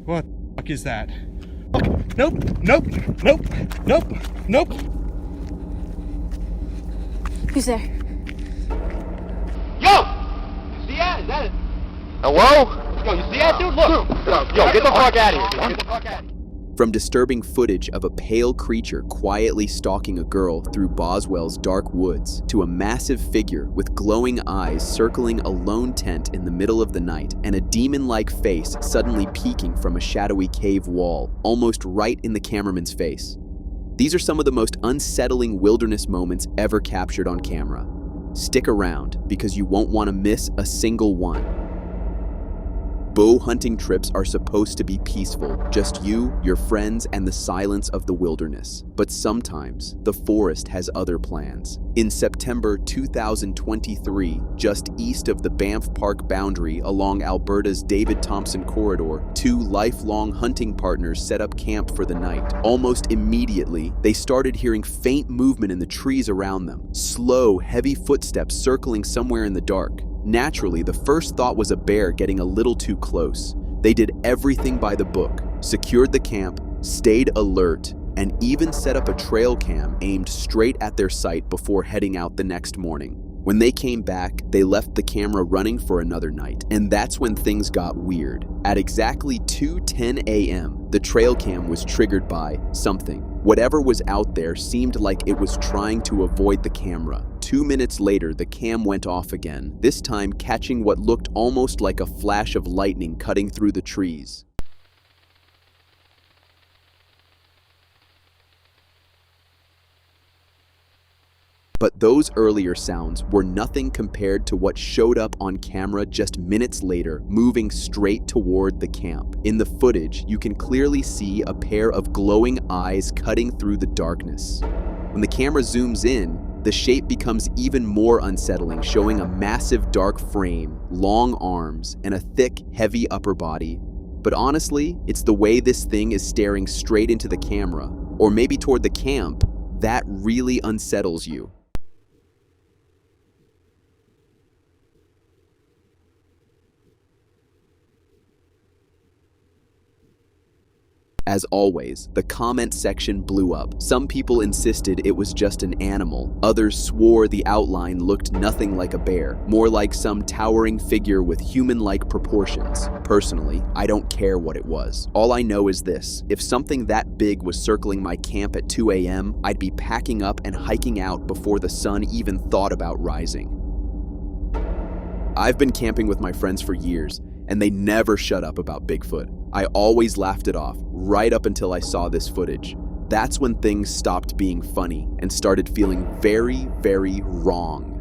What the fuck is that? Fuck. Nope, nope, nope, nope, nope. Who's there? Yo! You see that? Is that it? Hello? Yo, you see that, dude? Look! Yo, get the fuck out of here. Get the fuck out of here. From disturbing footage of a pale creature quietly stalking a girl through Boswell's dark woods to a massive figure with glowing eyes circling a lone tent in the middle of the night and a demon-like face suddenly peeking from a shadowy cave wall, almost right in the cameraman's face. These are some of the most unsettling wilderness moments ever captured on camera. Stick around because you won't want to miss a single one. Bow hunting trips are supposed to be peaceful, just you, your friends, and the silence of the wilderness. But sometimes, the forest has other plans. In September 2023, just east of the Banff Park boundary along Alberta's David Thompson corridor, two lifelong hunting partners set up camp for the night. Almost immediately, they started hearing faint movement in the trees around them, slow, heavy footsteps circling somewhere in the dark. Naturally, the first thought was a bear getting a little too close. They did everything by the book, secured the camp, stayed alert, and even set up a trail cam aimed straight at their sight before heading out the next morning. When they came back, they left the camera running for another night, and that's when things got weird. At exactly 2:10 a.m., the trail cam was triggered by something. Whatever was out there seemed like it was trying to avoid the camera. 2 minutes later, the cam went off again, this time catching what looked almost like a flash of lightning cutting through the trees. But those earlier sounds were nothing compared to what showed up on camera just minutes later, moving straight toward the camp. In the footage, you can clearly see a pair of glowing eyes cutting through the darkness. When the camera zooms in, the shape becomes even more unsettling, showing a massive dark frame, long arms, and a thick, heavy upper body. But honestly, it's the way this thing is staring straight into the camera, or maybe toward the camp, that really unsettles you. As always, the comment section blew up. Some people insisted it was just an animal. Others swore the outline looked nothing like a bear, more like some towering figure with human-like proportions. Personally, I don't care what it was. All I know is this: if something that big was circling my camp at 2 a.m., I'd be packing up and hiking out before the sun even thought about rising. I've been camping with my friends for years, and they never shut up about Bigfoot. I always laughed it off, right up until I saw this footage. That's when things stopped being funny and started feeling very, very wrong.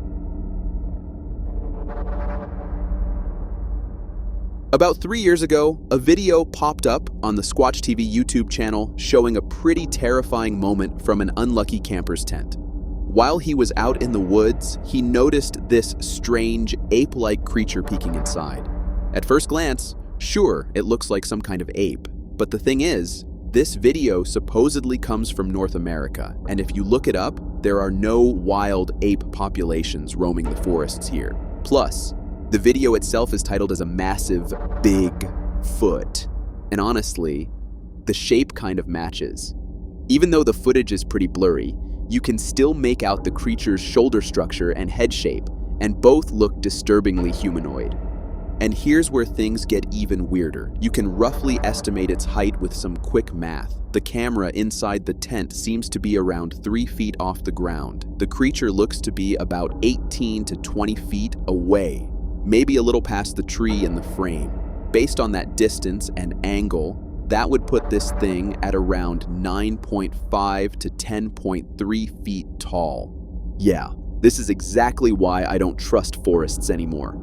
About 3 years ago, a video popped up on the Squatch TV YouTube channel showing a pretty terrifying moment from an unlucky camper's tent. While he was out in the woods, he noticed this strange, ape-like creature peeking inside. At first glance, sure, it looks like some kind of ape. But the thing is, this video supposedly comes from North America, and if you look it up, there are no wild ape populations roaming the forests here. Plus, the video itself is titled as a massive, big foot. And honestly, the shape kind of matches. Even though the footage is pretty blurry, you can still make out the creature's shoulder structure and head shape, and both look disturbingly humanoid. And here's where things get even weirder. You can roughly estimate its height with some quick math. The camera inside the tent seems to be around 3 feet off the ground. The creature looks to be about 18 to 20 feet away, maybe a little past the tree in the frame. Based on that distance and angle, that would put this thing at around 9.5 to 10.3 feet tall. Yeah, this is exactly why I don't trust forests anymore.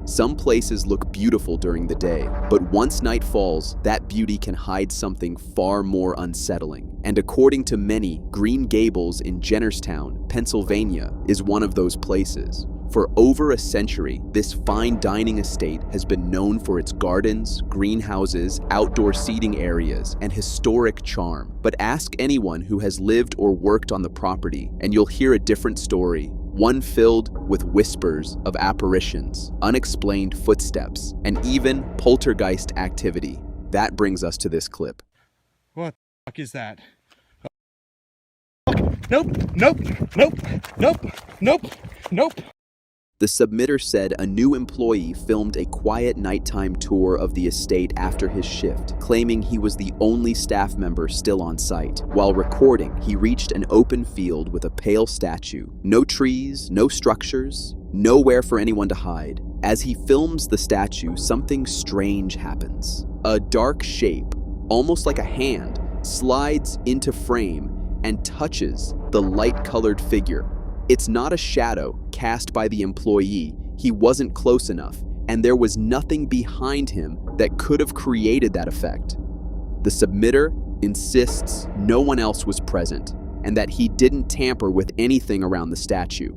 Some places look beautiful during the day, but once night falls, that beauty can hide something far more unsettling. And according to many, Green Gables in Jennerstown, Pennsylvania, is one of those places. For over a century, this fine dining estate has been known for its gardens, greenhouses, outdoor seating areas, and historic charm. But ask anyone who has lived or worked on the property, and you'll hear a different story. one filled with whispers of apparitions, unexplained footsteps, and even poltergeist activity. That brings us to this clip. What the fuck is that? Nope, nope, nope, nope, nope, nope. The submitter said a new employee filmed a quiet nighttime tour of the estate after his shift, claiming he was the only staff member still on site. While recording, he reached an open field with a pale statue. No trees, no structures, nowhere for anyone to hide. As he films the statue, something strange happens. A dark shape, almost like a hand, slides into frame and touches the light-colored figure. It's not a shadow cast by the employee. He wasn't close enough, and there was nothing behind him that could have created that effect. The submitter insists no one else was present, and that he didn't tamper with anything around the statue.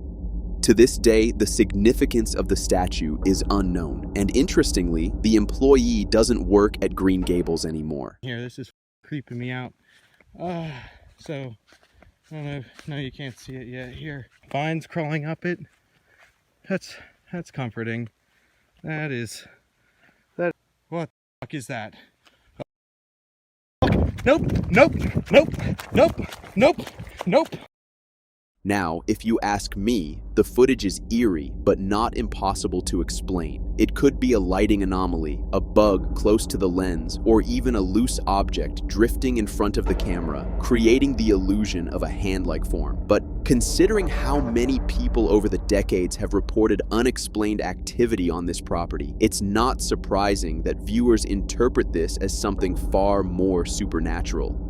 To this day, the significance of the statue is unknown, and interestingly, the employee doesn't work at Green Gables anymore. Here, this is creeping me out. So, I don't know, no, you can't see it yet. Here, vines crawling up it. That's comforting. What the fuck is that? Nope, nope, nope, nope, nope, nope. Now, if you ask me, the footage is eerie, but not impossible to explain. It could be a lighting anomaly, a bug close to the lens, or even a loose object drifting in front of the camera, creating the illusion of a hand-like form. But considering how many people over the decades have reported unexplained activity on this property, it's not surprising that viewers interpret this as something far more supernatural.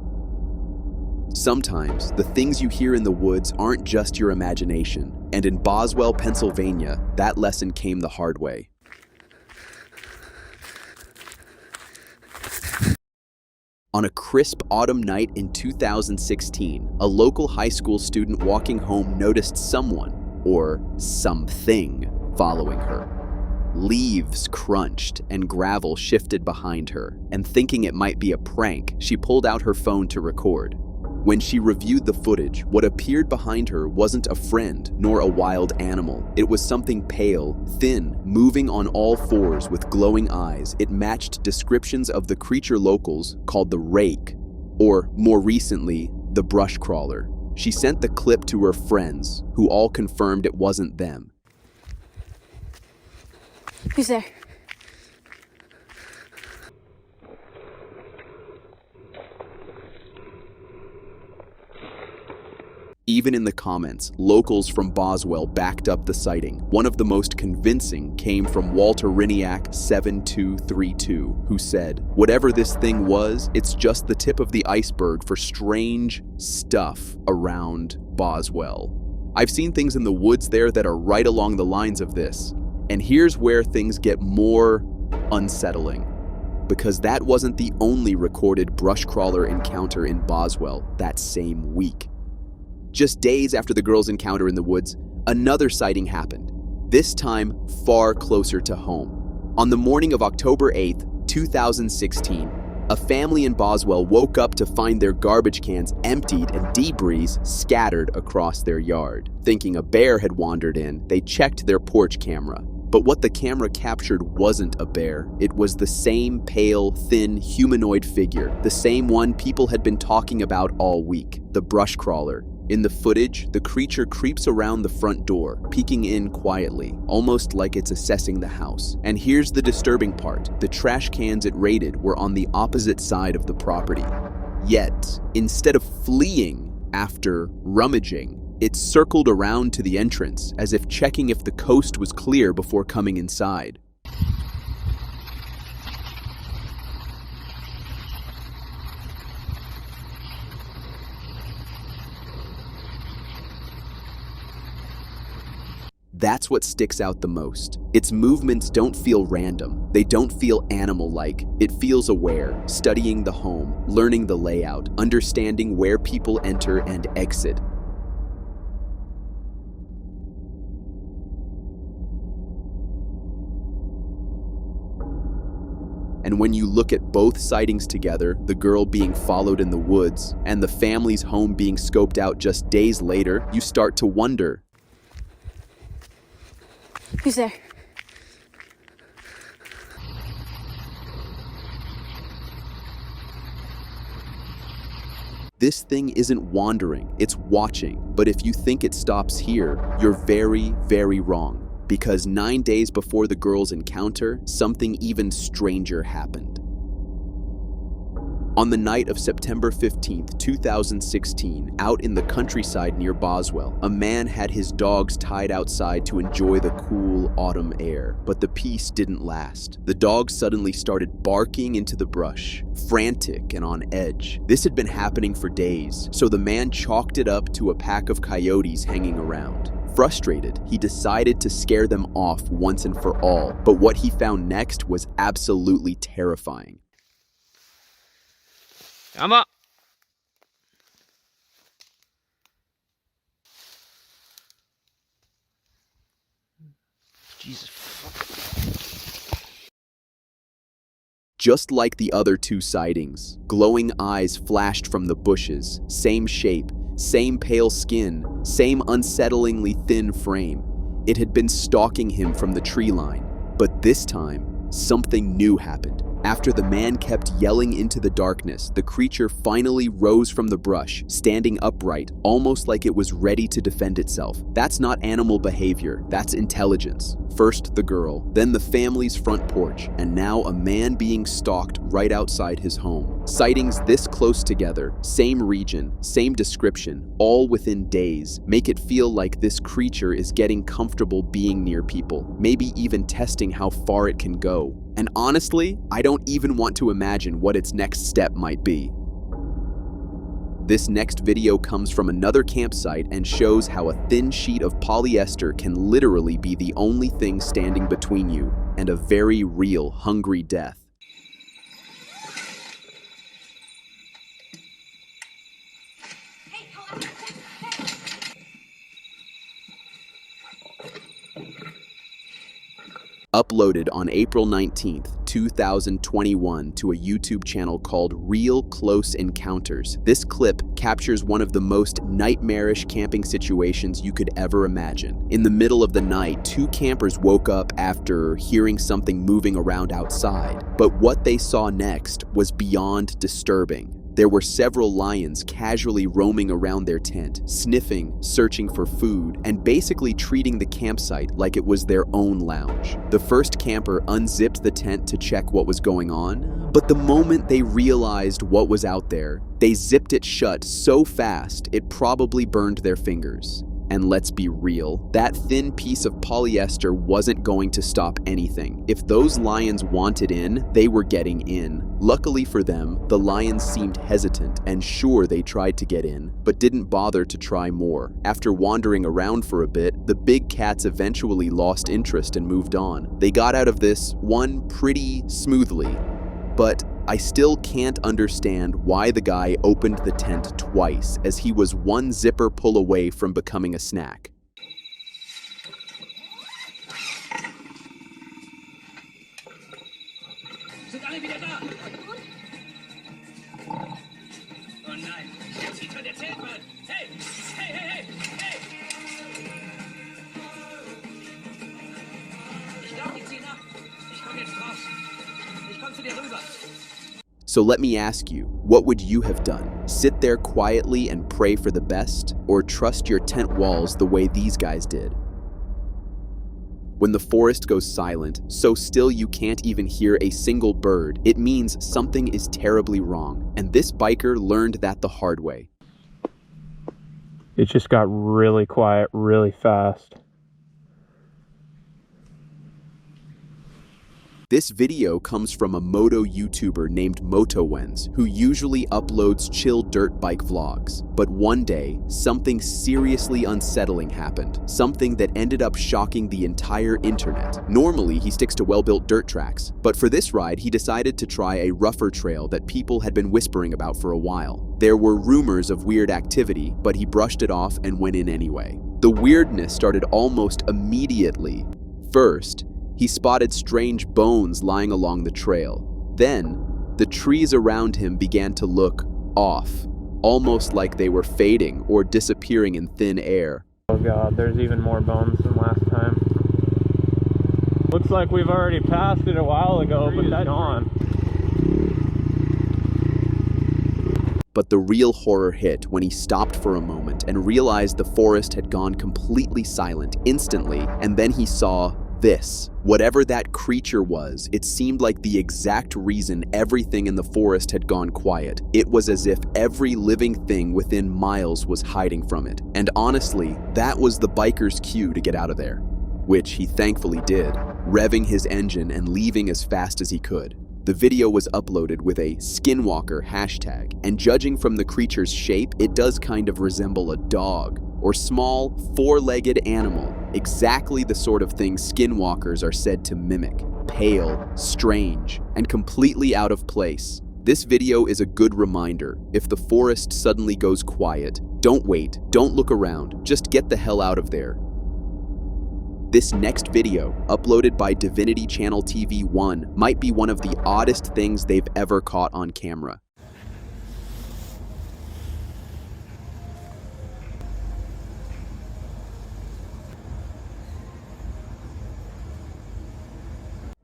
Sometimes, the things you hear in the woods aren't just your imagination, and in Boswell, Pennsylvania, that lesson came the hard way. On a crisp autumn night in 2016, a local high school student walking home noticed someone, or something, following her. Leaves crunched and gravel shifted behind her, and thinking it might be a prank, she pulled out her phone to record. When she reviewed the footage, what appeared behind her wasn't a friend nor a wild animal. It was something pale, thin, moving on all fours with glowing eyes. It matched descriptions of the creature locals called the rake, or more recently, the brush crawler. She sent the clip to her friends, who all confirmed it wasn't them. Who's there? Even in the comments, locals from Boswell backed up the sighting. One of the most convincing came from Walter Riniak 7232, who said, "Whatever this thing was, it's just the tip of the iceberg for strange stuff around Boswell. I've seen things in the woods there that are right along the lines of this. And here's where things get more unsettling. Because that wasn't the only recorded brush crawler encounter in Boswell that same week. Just days after the girls' encounter in the woods, another sighting happened, this time far closer to home. On the morning of October 8th, 2016, a family in Boswell woke up to find their garbage cans emptied and debris scattered across their yard. Thinking a bear had wandered in, they checked their porch camera. But what the camera captured wasn't a bear. It was the same pale, thin, humanoid figure, the same one people had been talking about all week, the brush crawler. In the footage, the creature creeps around the front door, peeking in quietly, almost like it's assessing the house. And here's the disturbing part. The trash cans it raided were on the opposite side of the property. Yet, instead of fleeing after rummaging, it circled around to the entrance, as if checking if the coast was clear before coming inside. That's what sticks out the most. Its movements don't feel random. They don't feel animal-like. It feels aware, studying the home, learning the layout, understanding where people enter and exit. And when you look at both sightings together, the girl being followed in the woods and the family's home being scoped out just days later, you start to wonder, Who's there? This thing isn't wandering, it's watching. But if you think it stops here, you're very, very wrong. Because 9 days before the girls' encounter, something even stranger happened. On the night of September 15th, 2016, out in the countryside near Boswell, a man had his dogs tied outside to enjoy the cool autumn air. But the peace didn't last. The dogs suddenly started barking into the brush, frantic and on edge. This had been happening for days, so the man chalked it up to a pack of coyotes hanging around. Frustrated, he decided to scare them off once and for all. But what he found next was absolutely terrifying. Come up. Jesus. Just like the other two sightings, glowing eyes flashed from the bushes, same shape, same pale skin, same unsettlingly thin frame. It had been stalking him from the tree line, but this time, something new happened. After the man kept yelling into the darkness, the creature finally rose from the brush, standing upright, almost like it was ready to defend itself. That's not animal behavior, that's intelligence. First the girl, then the family's front porch, and now a man being stalked right outside his home. Sightings this close together, same region, same description, all within days, make it feel like this creature is getting comfortable being near people, maybe even testing how far it can go. And honestly, I don't even want to imagine what its next step might be. This next video comes from another campsite and shows how a thin sheet of polyester can literally be the only thing standing between you and a very real hungry death. Uploaded on April 19th, 2021 to a YouTube channel called Real Close Encounters. This clip captures one of the most nightmarish camping situations you could ever imagine. In the middle of the night, two campers woke up after hearing something moving around outside. But what they saw next was beyond disturbing. There were several lions casually roaming around their tent, sniffing, searching for food, and basically treating the campsite like it was their own lounge. The first camper unzipped the tent to check what was going on, but the moment they realized what was out there, they zipped it shut so fast it probably burned their fingers. And let's be real, that thin piece of polyester wasn't going to stop anything. If those lions wanted in, they were getting in. Luckily for them, the lions seemed hesitant and sure they tried to get in, but didn't bother to try more. After wandering around for a bit, the big cats eventually lost interest and moved on. They got out of this one pretty smoothly, but I still can't understand why the guy opened the tent twice, as he was one zipper pull away from becoming a snack. So let me ask you, what would you have done? Sit there quietly and pray for the best, or trust your tent walls the way these guys did? When the forest goes silent, so still you can't even hear a single bird, it means something is terribly wrong. And this biker learned that the hard way. It just got really quiet really fast. This video comes from a moto YouTuber named MotoWens, who usually uploads chill dirt bike vlogs. But one day, something seriously unsettling happened. Something that ended up shocking the entire internet. Normally, he sticks to well-built dirt tracks, but for this ride, he decided to try a rougher trail that people had been whispering about for a while. There were rumors of weird activity, but he brushed it off and went in anyway. The weirdness started almost immediately. First, he spotted strange bones lying along the trail. Then, the trees around him began to look off, almost like they were fading or disappearing in thin air. Oh god, there's even more bones than last time. looks like we've already passed it a while ago, but that's gone. But the real horror hit when he stopped for a moment and realized the forest had gone completely silent instantly, and then he saw this. Whatever that creature was, it seemed like the exact reason everything in the forest had gone quiet. It was as if every living thing within miles was hiding from it. And honestly, that was the biker's cue to get out of there, which he thankfully did, revving his engine and leaving as fast as he could. The video was uploaded with a skinwalker hashtag, and judging from the creature's shape, it does kind of resemble a dog or small, four-legged animal, exactly the sort of thing skinwalkers are said to mimic. Pale, strange, and completely out of place. This video is a good reminder. If the forest suddenly goes quiet, don't wait, don't look around, just get the hell out of there. This next video, uploaded by Divinity Channel TV 1, might be one of the oddest things they've ever caught on camera.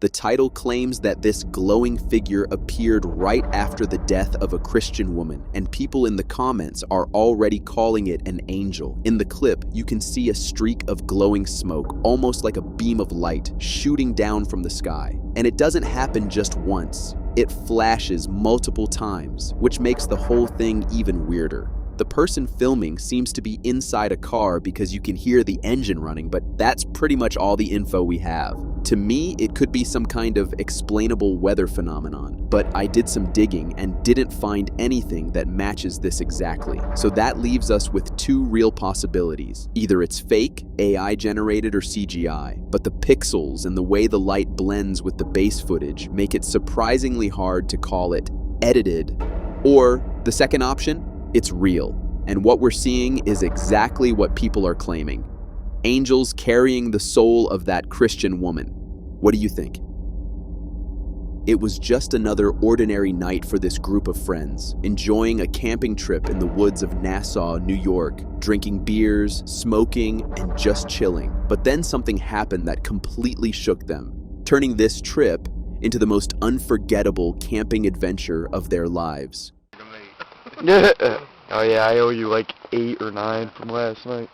The title claims that this glowing figure appeared right after the death of a Christian woman, and people in the comments are already calling it an angel. In the clip, you can see a streak of glowing smoke, almost like a beam of light, shooting down from the sky. And it doesn't happen just once. It flashes multiple times, which makes the whole thing even weirder. The person filming seems to be inside a car because you can hear the engine running, but that's pretty much all the info we have. To me, it could be some kind of explainable weather phenomenon, but I did some digging and didn't find anything that matches this exactly. So that leaves us with two real possibilities. Either it's fake, AI generated, or CGI, but the pixels and the way the light blends with the base footage make it surprisingly hard to call it edited. Or the second option, it's real, and what we're seeing is exactly what people are claiming. Angels carrying the soul of that Christian woman. What do you think? It was just another ordinary night for this group of friends, enjoying a camping trip in the woods of Nassau, New York, drinking beers, smoking, and just chilling. But then something happened that completely shook them, turning this trip into the most unforgettable camping adventure of their lives. Oh yeah, I owe you like 8 or 9 from last night.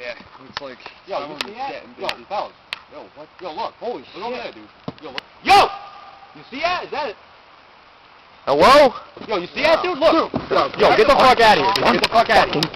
Yeah, looks like Yo, someone you see was that? getting Yo, busy. fellas. Yo, what? Yo, look. Holy shit. Look over there, dude. Yo, look. Yo! You see that? Is that it? Hello? Yo, you see that, dude? Look. Yo, get the fuck out of here, dude. Get the fuck out of here.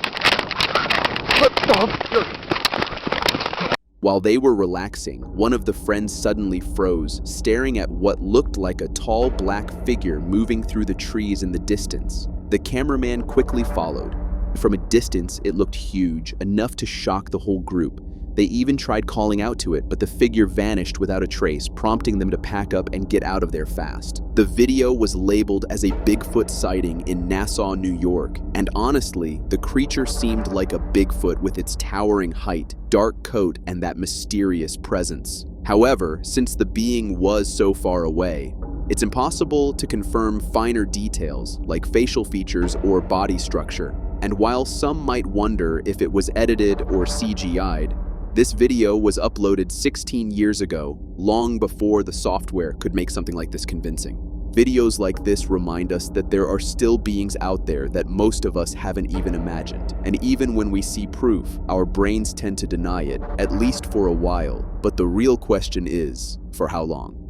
While they were relaxing, one of the friends suddenly froze, staring at what looked like a tall black figure moving through the trees in the distance. The cameraman quickly followed. From a distance, it looked huge, enough to shock the whole group. They even tried calling out to it, but the figure vanished without a trace, prompting them to pack up and get out of there fast. The video was labeled as a Bigfoot sighting in Nassau, New York, and honestly, the creature seemed like a Bigfoot with its towering height, dark coat, and that mysterious presence. However, since the being was so far away, it's impossible to confirm finer details like facial features or body structure. And while some might wonder if it was edited or CGI'd, this video was uploaded 16 years ago, long before the software could make something like this convincing. Videos like this remind us that there are still beings out there that most of us haven't even imagined. And even when we see proof, our brains tend to deny it, at least for a while. But the real question is, for how long?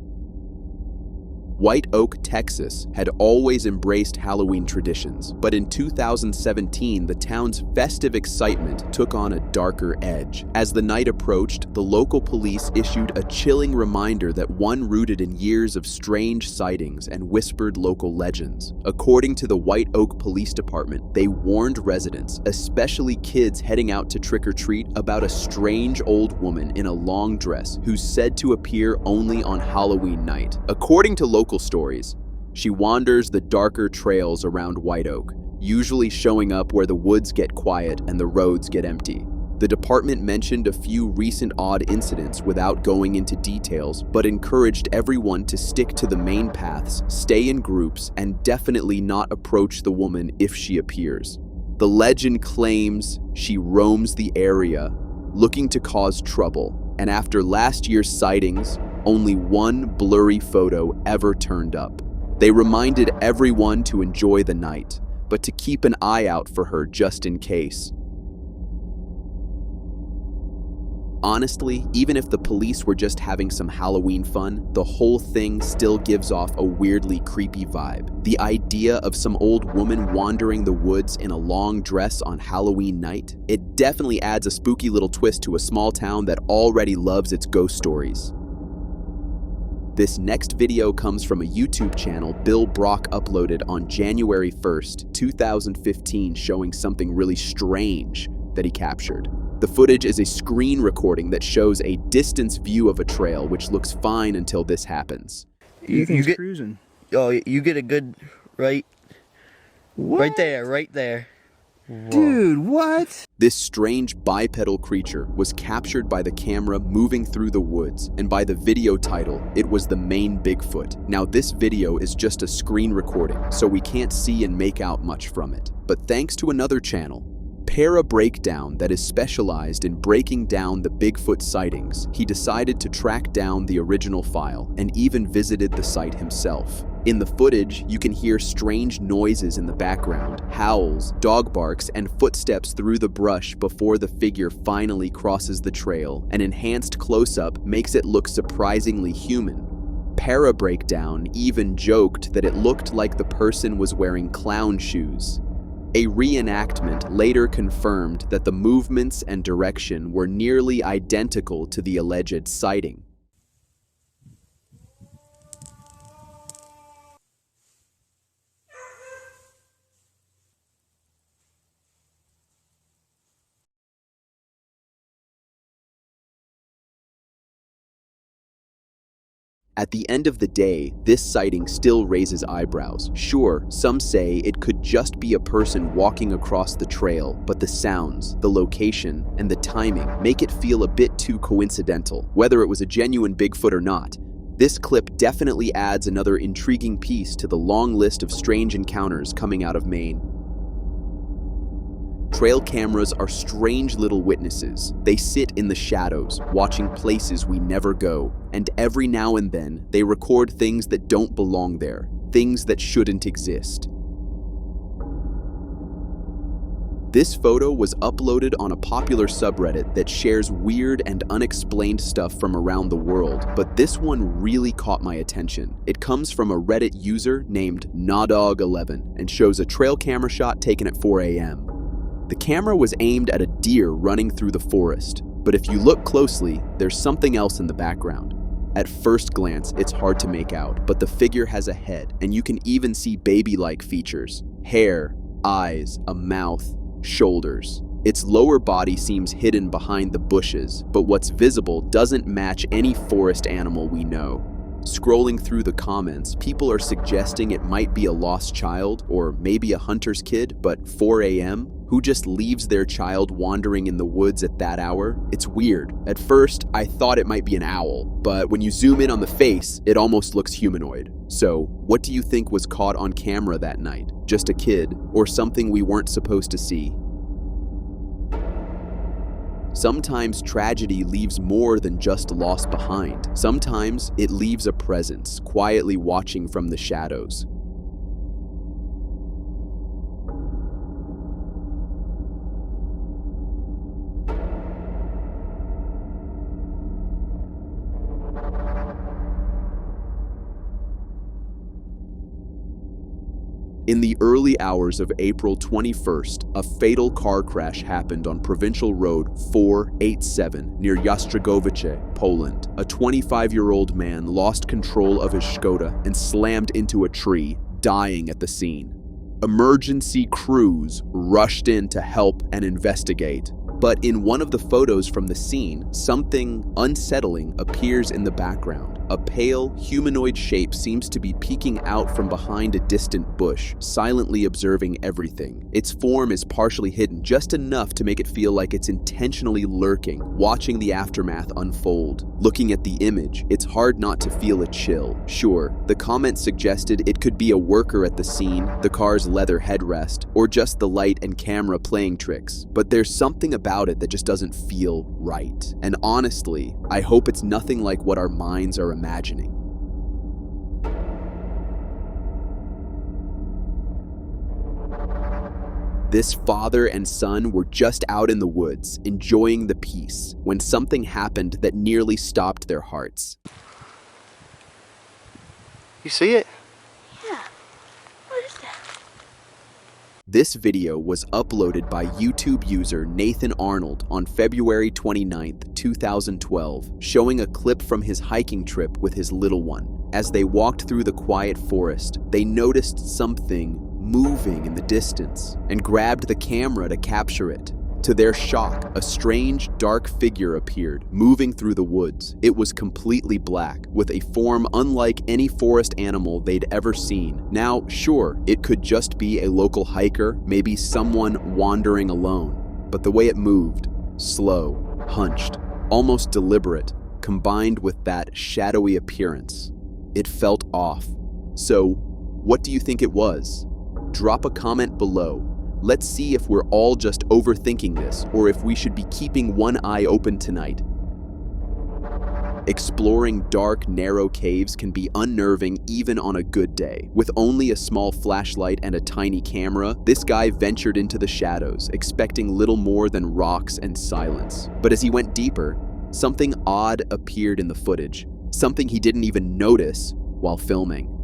White Oak, Texas had always embraced Halloween traditions, but in 2017, the town's festive excitement took on a darker edge. As the night approached, the local police issued a chilling reminder that one rooted in years of strange sightings and whispered local legends. According to the White Oak Police Department, they warned residents, especially kids heading out to trick-or-treat, about a strange old woman in a long dress who's said to appear only on Halloween night. According to local stories, she wanders the darker trails around White Oak, usually showing up where the woods get quiet and the roads get empty. The department mentioned a few recent odd incidents without going into details, but encouraged everyone to stick to the main paths, stay in groups, and definitely not approach the woman if she appears. The legend claims she roams the area, looking to cause trouble, and after last year's sightings, only one blurry photo ever turned up. They reminded everyone to enjoy the night, but to keep an eye out for her just in case. Honestly, even if the police were just having some Halloween fun, the whole thing still gives off a weirdly creepy vibe. The idea of some old woman wandering the woods in a long dress on Halloween night, it definitely adds a spooky little twist to a small town that already loves its ghost stories. This next video comes from a YouTube channel Bill Brock uploaded on January 1st, 2015, showing something really strange that he captured. The footage is a screen recording that shows a distance view of a trail, which looks fine until this happens. You get cruising. Oh, you get a good right right there. Whoa. Dude, what? This strange bipedal creature was captured by the camera moving through the woods, and by the video title, it was the Maine Bigfoot. Now, this video is just a screen recording, so we can't see and make out much from it. But thanks to another channel, Para Breakdown, that is specialized in breaking down the Bigfoot sightings, he decided to track down the original file and even visited the site himself. In the footage, you can hear strange noises in the background, howls, dog barks, and footsteps through the brush before the figure finally crosses the trail. An enhanced close-up makes it look surprisingly human. Para Breakdown even joked that it looked like the person was wearing clown shoes. A reenactment later confirmed that the movements and direction were nearly identical to the alleged sighting. At the end of the day, this sighting still raises eyebrows. Sure, some say it could just be a person walking across the trail, but the sounds, the location, and the timing make it feel a bit too coincidental, whether it was a genuine Bigfoot or not. This clip definitely adds another intriguing piece to the long list of strange encounters coming out of Maine. Trail cameras are strange little witnesses. They sit in the shadows, watching places we never go, and every now and then, they record things that don't belong there, things that shouldn't exist. This photo was uploaded on a popular subreddit that shares weird and unexplained stuff from around the world, but this one really caught my attention. It comes from a Reddit user named Nawdog11 and shows a trail camera shot taken at 4 a.m. The camera was aimed at a deer running through the forest, but if you look closely, there's something else in the background. At first glance, it's hard to make out, but the figure has a head, and you can even see baby-like features: hair, eyes, a mouth, shoulders. Its lower body seems hidden behind the bushes, but what's visible doesn't match any forest animal we know. Scrolling through the comments, people are suggesting it might be a lost child, or maybe a hunter's kid, but 4 a.m.? Who just leaves their child wandering in the woods at that hour? It's weird. At first, I thought it might be an owl, but when you zoom in on the face, it almost looks humanoid. So, what do you think was caught on camera that night? Just a kid, or something we weren't supposed to see? Sometimes tragedy leaves more than just loss behind. Sometimes it leaves a presence, quietly watching from the shadows. In the early hours of April 21st, a fatal car crash happened on Provincial Road 487 near Jastrzębowice, Poland. A 25-year-old man lost control of his Skoda and slammed into a tree, dying at the scene. Emergency crews rushed in to help and investigate. But in one of the photos from the scene, something unsettling appears in the background. A pale, humanoid shape seems to be peeking out from behind a distant bush, silently observing everything. Its form is partially hidden, just enough to make it feel like it's intentionally lurking, watching the aftermath unfold. Looking at the image, it's hard not to feel a chill. Sure, the comment suggested it could be a worker at the scene, the car's leather headrest, or just the light and camera playing tricks, but there's something about it that just doesn't feel right. And honestly, I hope it's nothing like what our minds are imagining. This father and son were just out in the woods, enjoying the peace, when something happened that nearly stopped their hearts. You see it? Yeah. What is that? This video was uploaded by YouTube user Nathan Arnold on February 29th, 2012, showing a clip from his hiking trip with his little one. As they walked through the quiet forest, they noticed something moving in the distance and grabbed the camera to capture it. To their shock, a strange, dark figure appeared, moving through the woods. It was completely black, with a form unlike any forest animal they'd ever seen. Now, sure, it could just be a local hiker, maybe someone wandering alone. But the way it moved, slow, hunched, almost deliberate, combined with that shadowy appearance, it felt off. So, what do you think it was? Drop a comment below. Let's see if we're all just overthinking this, or if we should be keeping one eye open tonight. Exploring dark, narrow caves can be unnerving even on a good day. With only a small flashlight and a tiny camera, this guy ventured into the shadows, expecting little more than rocks and silence. But as he went deeper, something odd appeared in the footage, something he didn't even notice while filming.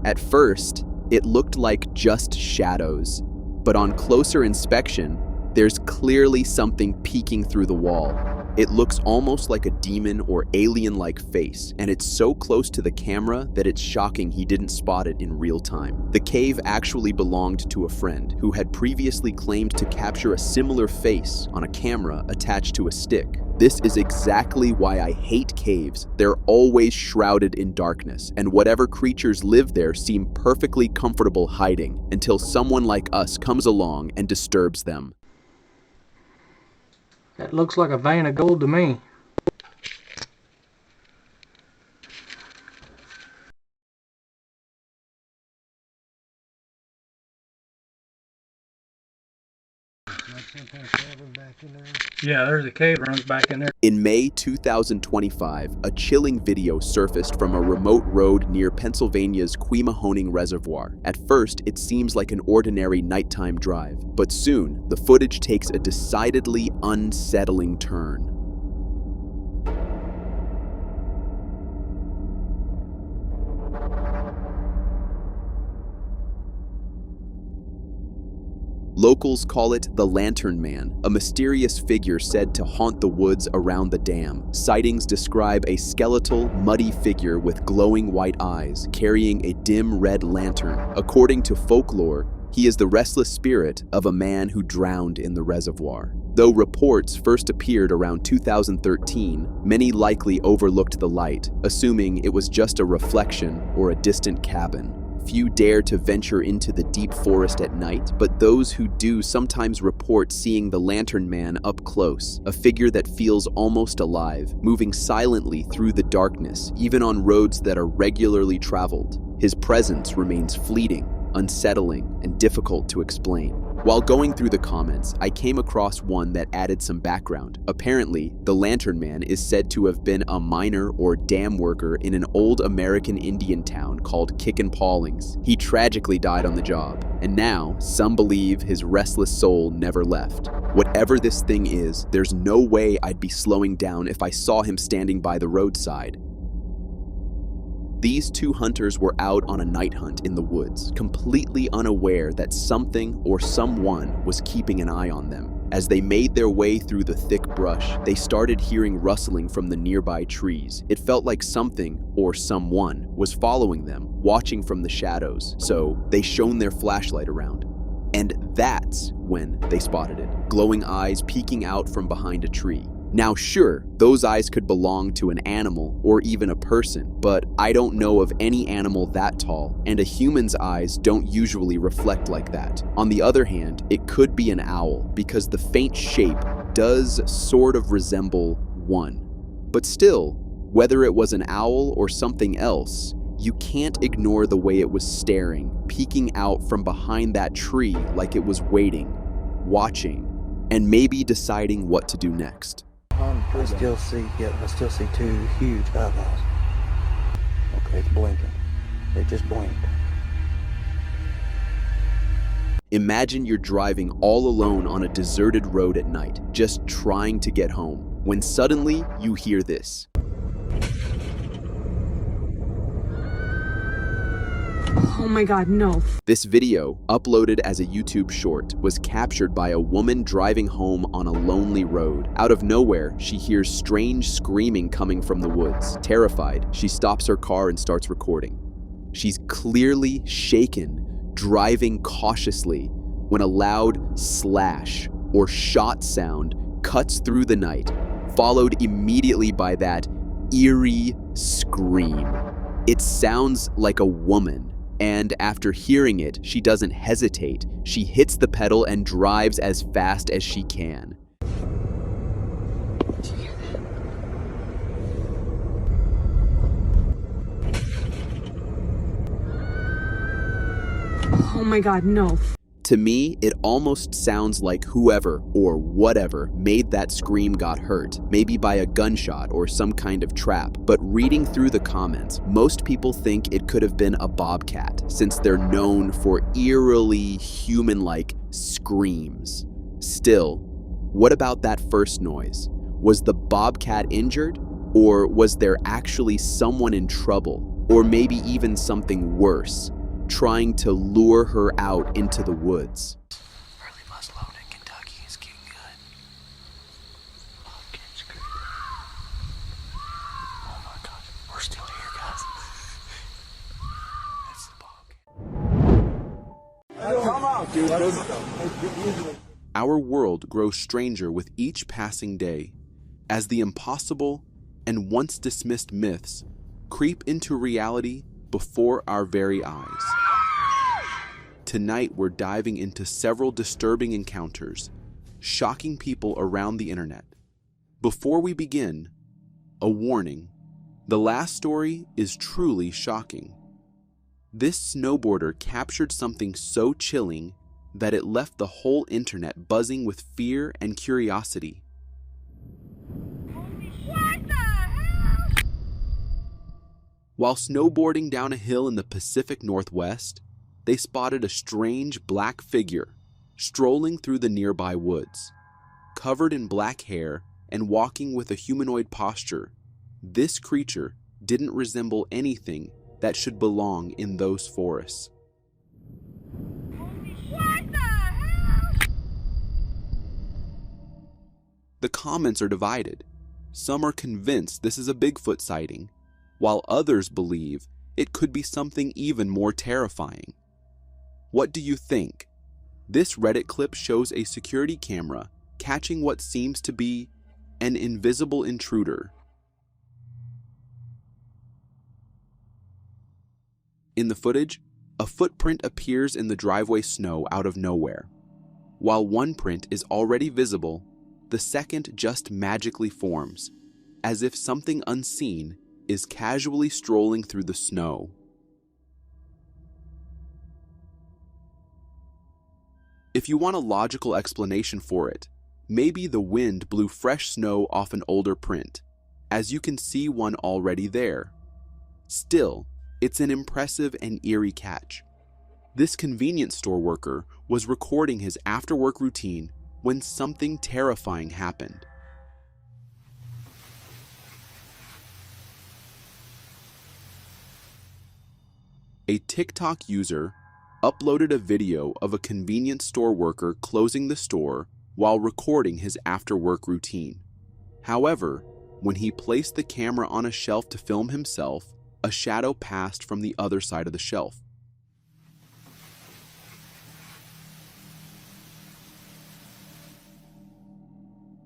At first, it looked like just shadows. But on closer inspection, there's clearly something peeking through the wall. It looks almost like a demon or alien-like face, and it's so close to the camera that it's shocking he didn't spot it in real time. The cave actually belonged to a friend who had previously claimed to capture a similar face on a camera attached to a stick. This is exactly why I hate caves. They're always shrouded in darkness, and whatever creatures live there seem perfectly comfortable hiding until someone like us comes along and disturbs them. That looks like a vein of gold to me. Yeah, there's a cave runs back in there. In May 2025, a chilling video surfaced from a remote road near Pennsylvania's Quemahoning Reservoir. At first, it seems like an ordinary nighttime drive, but soon, the footage takes a decidedly unsettling turn. Locals call it the Lantern Man, a mysterious figure said to haunt the woods around the dam. Sightings describe a skeletal, muddy figure with glowing white eyes, carrying a dim red lantern. According to folklore, he is the restless spirit of a man who drowned in the reservoir. Though reports first appeared around 2013, many likely overlooked the light, assuming it was just a reflection or a distant cabin. Few dare to venture into the deep forest at night, but those who do sometimes report seeing the Lantern Man up close, a figure that feels almost alive, moving silently through the darkness, even on roads that are regularly traveled. His presence remains fleeting, unsettling, and difficult to explain. While going through the comments, I came across one that added some background. Apparently, the Lantern Man is said to have been a miner or dam worker in an old American Indian town called Kickin' Pawlings. He tragically died on the job, and now, some believe his restless soul never left. Whatever this thing is, there's no way I'd be slowing down if I saw him standing by the roadside. These two hunters were out on a night hunt in the woods, completely unaware that something or someone was keeping an eye on them. As they made their way through the thick brush, they started hearing rustling from the nearby trees. It felt like something or someone was following them, watching from the shadows, so they shone their flashlight around. And that's when they spotted it, glowing eyes peeking out from behind a tree. Now sure, those eyes could belong to an animal or even a person, but I don't know of any animal that tall, and a human's eyes don't usually reflect like that. On the other hand, it could be an owl because the faint shape does sort of resemble one. But still, whether it was an owl or something else, you can't ignore the way it was staring, peeking out from behind that tree like it was waiting, watching, and maybe deciding what to do next. I still see two huge eyeballs. Okay, it's blinking. It just blinked. Imagine you're driving all alone on a deserted road at night, just trying to get home, when suddenly you hear this. Oh my God, no. This video, uploaded as a YouTube short, was captured by a woman driving home on a lonely road. Out of nowhere, she hears strange screaming coming from the woods. Terrified, she stops her car and starts recording. She's clearly shaken, driving cautiously, when a loud slash or shot sound cuts through the night, followed immediately by that eerie scream. It sounds like a woman. And after hearing it, she doesn't hesitate. She hits the pedal and drives as fast as she can. Oh my God, no. To me, it almost sounds like whoever or whatever made that scream got hurt, maybe by a gunshot or some kind of trap. But reading through the comments, most people think it could have been a bobcat, since they're known for eerily human-like screams. Still, what about that first noise? Was the bobcat injured? Or was there actually someone in trouble? Or maybe even something worse, trying to lure her out into the woods? Early bus load in Kentucky is getting good. Oh my gosh, we're still here, guys. That's the bobcat. Come on, dude. Our world grows stranger with each passing day, as the impossible and once dismissed myths creep into reality before our very eyes. Tonight, we're diving into several disturbing encounters, shocking people around the internet. Before we begin, a warning. The last story is truly shocking. This snowboarder captured something so chilling that it left the whole internet buzzing with fear and curiosity. What the hell? While snowboarding down a hill in the Pacific Northwest, they spotted a strange black figure strolling through the nearby woods. Covered in black hair and walking with a humanoid posture, this creature didn't resemble anything that should belong in those forests. What the hell? The comments are divided. Some are convinced this is a Bigfoot sighting, while others believe it could be something even more terrifying. What do you think? This Reddit clip shows a security camera catching what seems to be an invisible intruder. In the footage, a footprint appears in the driveway snow out of nowhere. While one print is already visible, the second just magically forms, as if something unseen is casually strolling through the snow. If you want a logical explanation for it, maybe the wind blew fresh snow off an older print, as you can see one already there. Still, it's an impressive and eerie catch. This convenience store worker was recording his after-work routine when something terrifying happened. A TikTok user uploaded a video of a convenience store worker closing the store while recording his after-work routine. However, when he placed the camera on a shelf to film himself, a shadow passed from the other side of the shelf.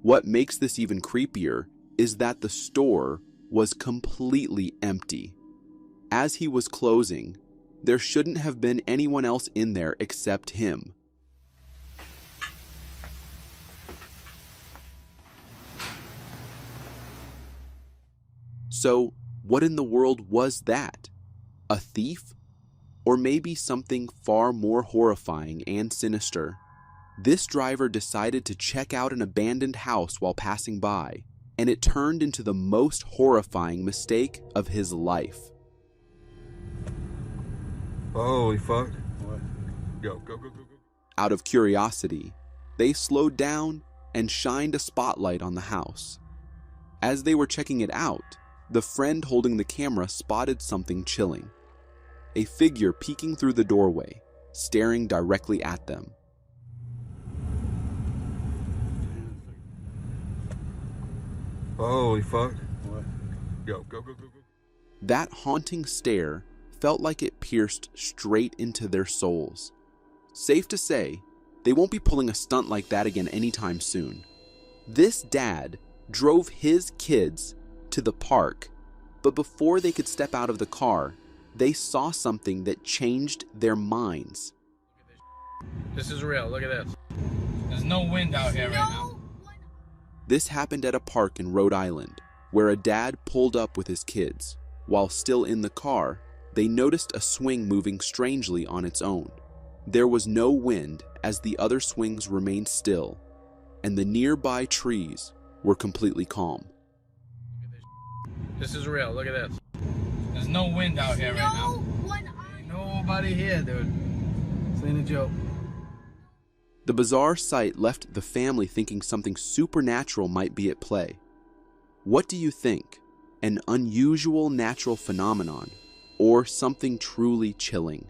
What makes this even creepier is that the store was completely empty. As he was closing, there shouldn't have been anyone else in there except him. So, what in the world was that? A thief? Or maybe something far more horrifying and sinister? This driver decided to check out an abandoned house while passing by, and it turned into the most horrifying mistake of his life. Holy fuck. What? Go. Out of curiosity, they slowed down and shined a spotlight on the house. As they were checking it out, the friend holding the camera spotted something chilling. A figure peeking through the doorway, staring directly at them. Holy fuck. What? Go. That haunting stare felt like it pierced straight into their souls. Safe to say, they won't be pulling a stunt like that again anytime soon. This dad drove his kids to the park, but before they could step out of the car, they saw something that changed their minds. This is real. Look at this. There's no wind out here right now. This happened at a park in Rhode Island, where a dad pulled up with his kids. While still in the car, they noticed a swing moving strangely on its own. There was no wind as the other swings remained still, and the nearby trees were completely calm. This is real. Look at this. There's no wind out here right now. Ain't nobody here, dude. This ain't a joke. The bizarre sight left the family thinking something supernatural might be at play. What do you think? An unusual natural phenomenon, or something truly chilling?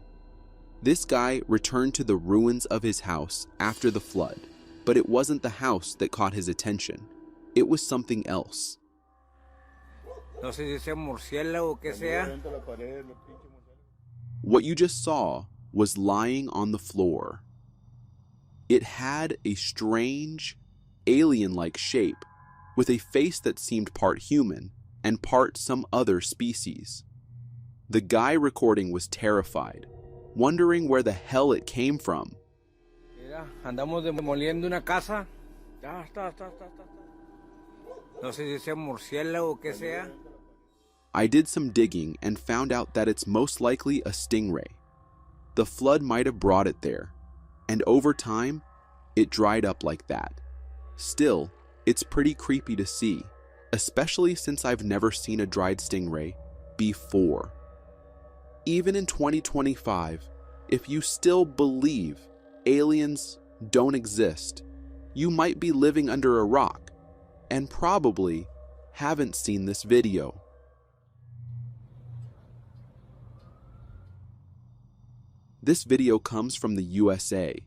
This guy returned to the ruins of his house after the flood, but it wasn't the house that caught his attention. It was something else. No sé si sea murciélago o qué sea. What you just saw was lying on the floor. It had a strange, alien-like shape, with a face that seemed part human and part some other species. The guy recording was terrified, wondering where the hell it came from. Mira, andamos demoliendo una casa. No sé si sea murciélago o qué sea. I did some digging and found out that it's most likely a stingray. The flood might have brought it there, and over time, it dried up like that. Still, it's pretty creepy to see, especially since I've never seen a dried stingray before. Even in 2025, if you still believe aliens don't exist, you might be living under a rock and probably haven't seen this video. This video comes from the USA,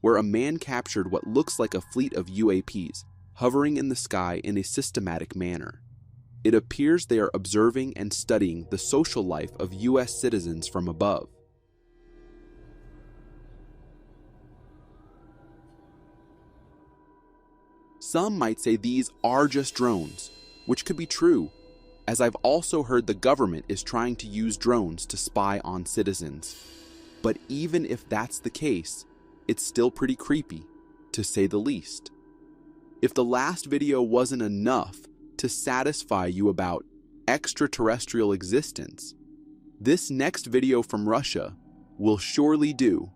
where a man captured what looks like a fleet of UAPs hovering in the sky in a systematic manner. It appears they are observing and studying the social life of US citizens from above. Some might say these are just drones, which could be true, as I've also heard the government is trying to use drones to spy on citizens. But even if that's the case, it's still pretty creepy, to say the least. If the last video wasn't enough to satisfy you about extraterrestrial existence, this next video from Russia will surely do.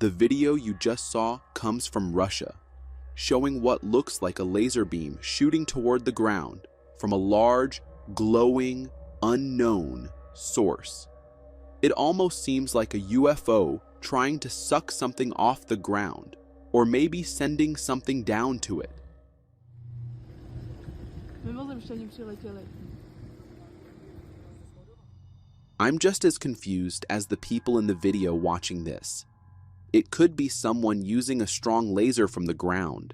The video you just saw comes from Russia, showing what looks like a laser beam shooting toward the ground from a large, glowing, unknown source. It almost seems like a UFO trying to suck something off the ground, or maybe sending something down to it. I'm just as confused as the people in the video watching this. It could be someone using a strong laser from the ground,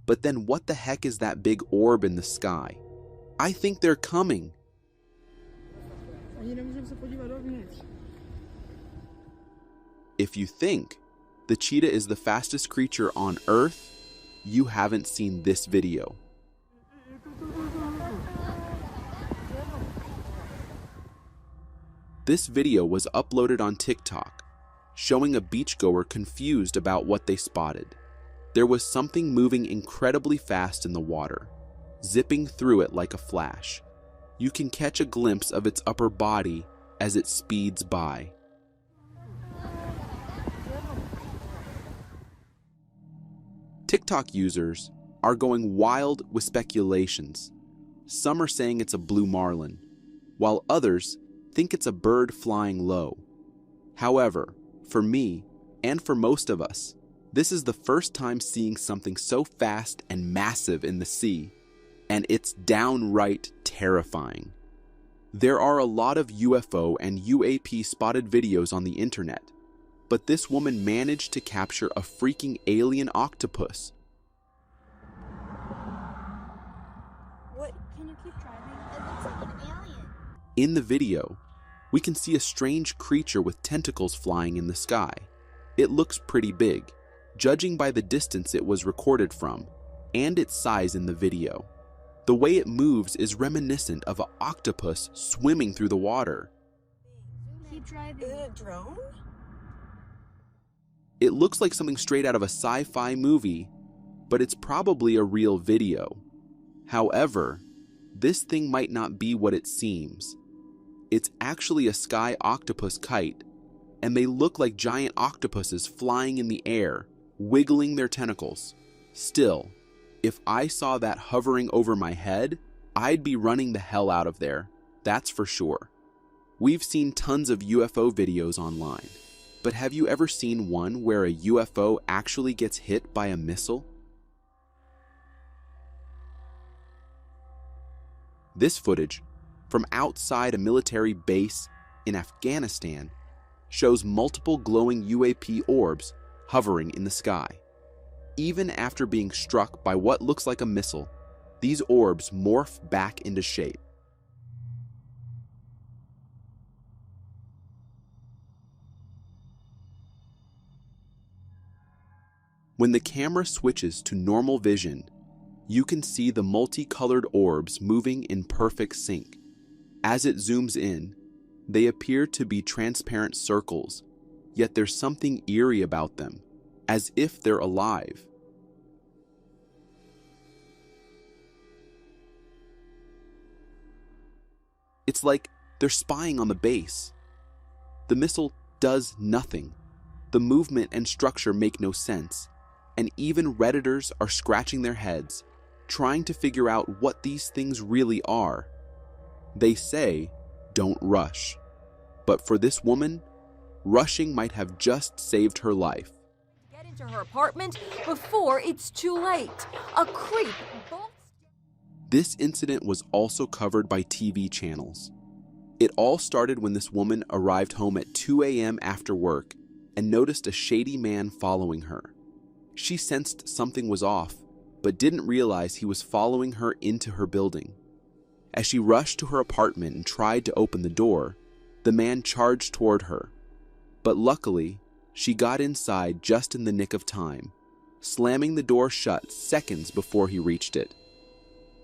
but then what the heck is that big orb in the sky? I think they're coming. If you think the cheetah is the fastest creature on Earth, you haven't seen this video. This video was uploaded on TikTok, showing a beachgoer confused about what they spotted. There was something moving incredibly fast in the water, zipping through it like a flash. You can catch a glimpse of its upper body as it speeds by. TikTok users are going wild with speculations. Some are saying it's a blue marlin, while others think it's a bird flying low. However, for me, and for most of us, this is the first time seeing something so fast and massive in the sea, and it's downright terrifying. There are a lot of UFO and UAP spotted videos on the internet, but this woman managed to capture a freaking alien octopus. What? Can you keep driving? It looks like an alien. In the video, we can see a strange creature with tentacles flying in the sky. It looks pretty big, judging by the distance it was recorded from, and its size in the video. The way it moves is reminiscent of an octopus swimming through the water. Keep driving. Is it a drone? It looks like something straight out of a sci-fi movie, but it's probably a real video. However, this thing might not be what it seems. It's actually a sky octopus kite, and they look like giant octopuses flying in the air, wiggling their tentacles. Still, if I saw that hovering over my head, I'd be running the hell out of there, that's for sure. We've seen tons of UFO videos online, but have you ever seen one where a UFO actually gets hit by a missile? This footage from outside a military base in Afghanistan shows multiple glowing UAP orbs hovering in the sky. Even after being struck by what looks like a missile, these orbs morph back into shape. When the camera switches to normal vision, you can see the multicolored orbs moving in perfect sync. As it zooms in, they appear to be transparent circles, yet there's something eerie about them, as if they're alive. It's like they're spying on the base. The missile does nothing. The movement and structure make no sense, and even Redditors are scratching their heads, trying to figure out what these things really are. They say, don't rush. But for this woman, rushing might have just saved her life. Get into her apartment before it's too late. A creep bolts. This incident was also covered by TV channels. It all started when this woman arrived home at 2 a.m. after work and noticed a shady man following her. She sensed something was off, but didn't realize he was following her into her building. As she rushed to her apartment and tried to open the door, the man charged toward her. But luckily, she got inside just in the nick of time, slamming the door shut seconds before he reached it.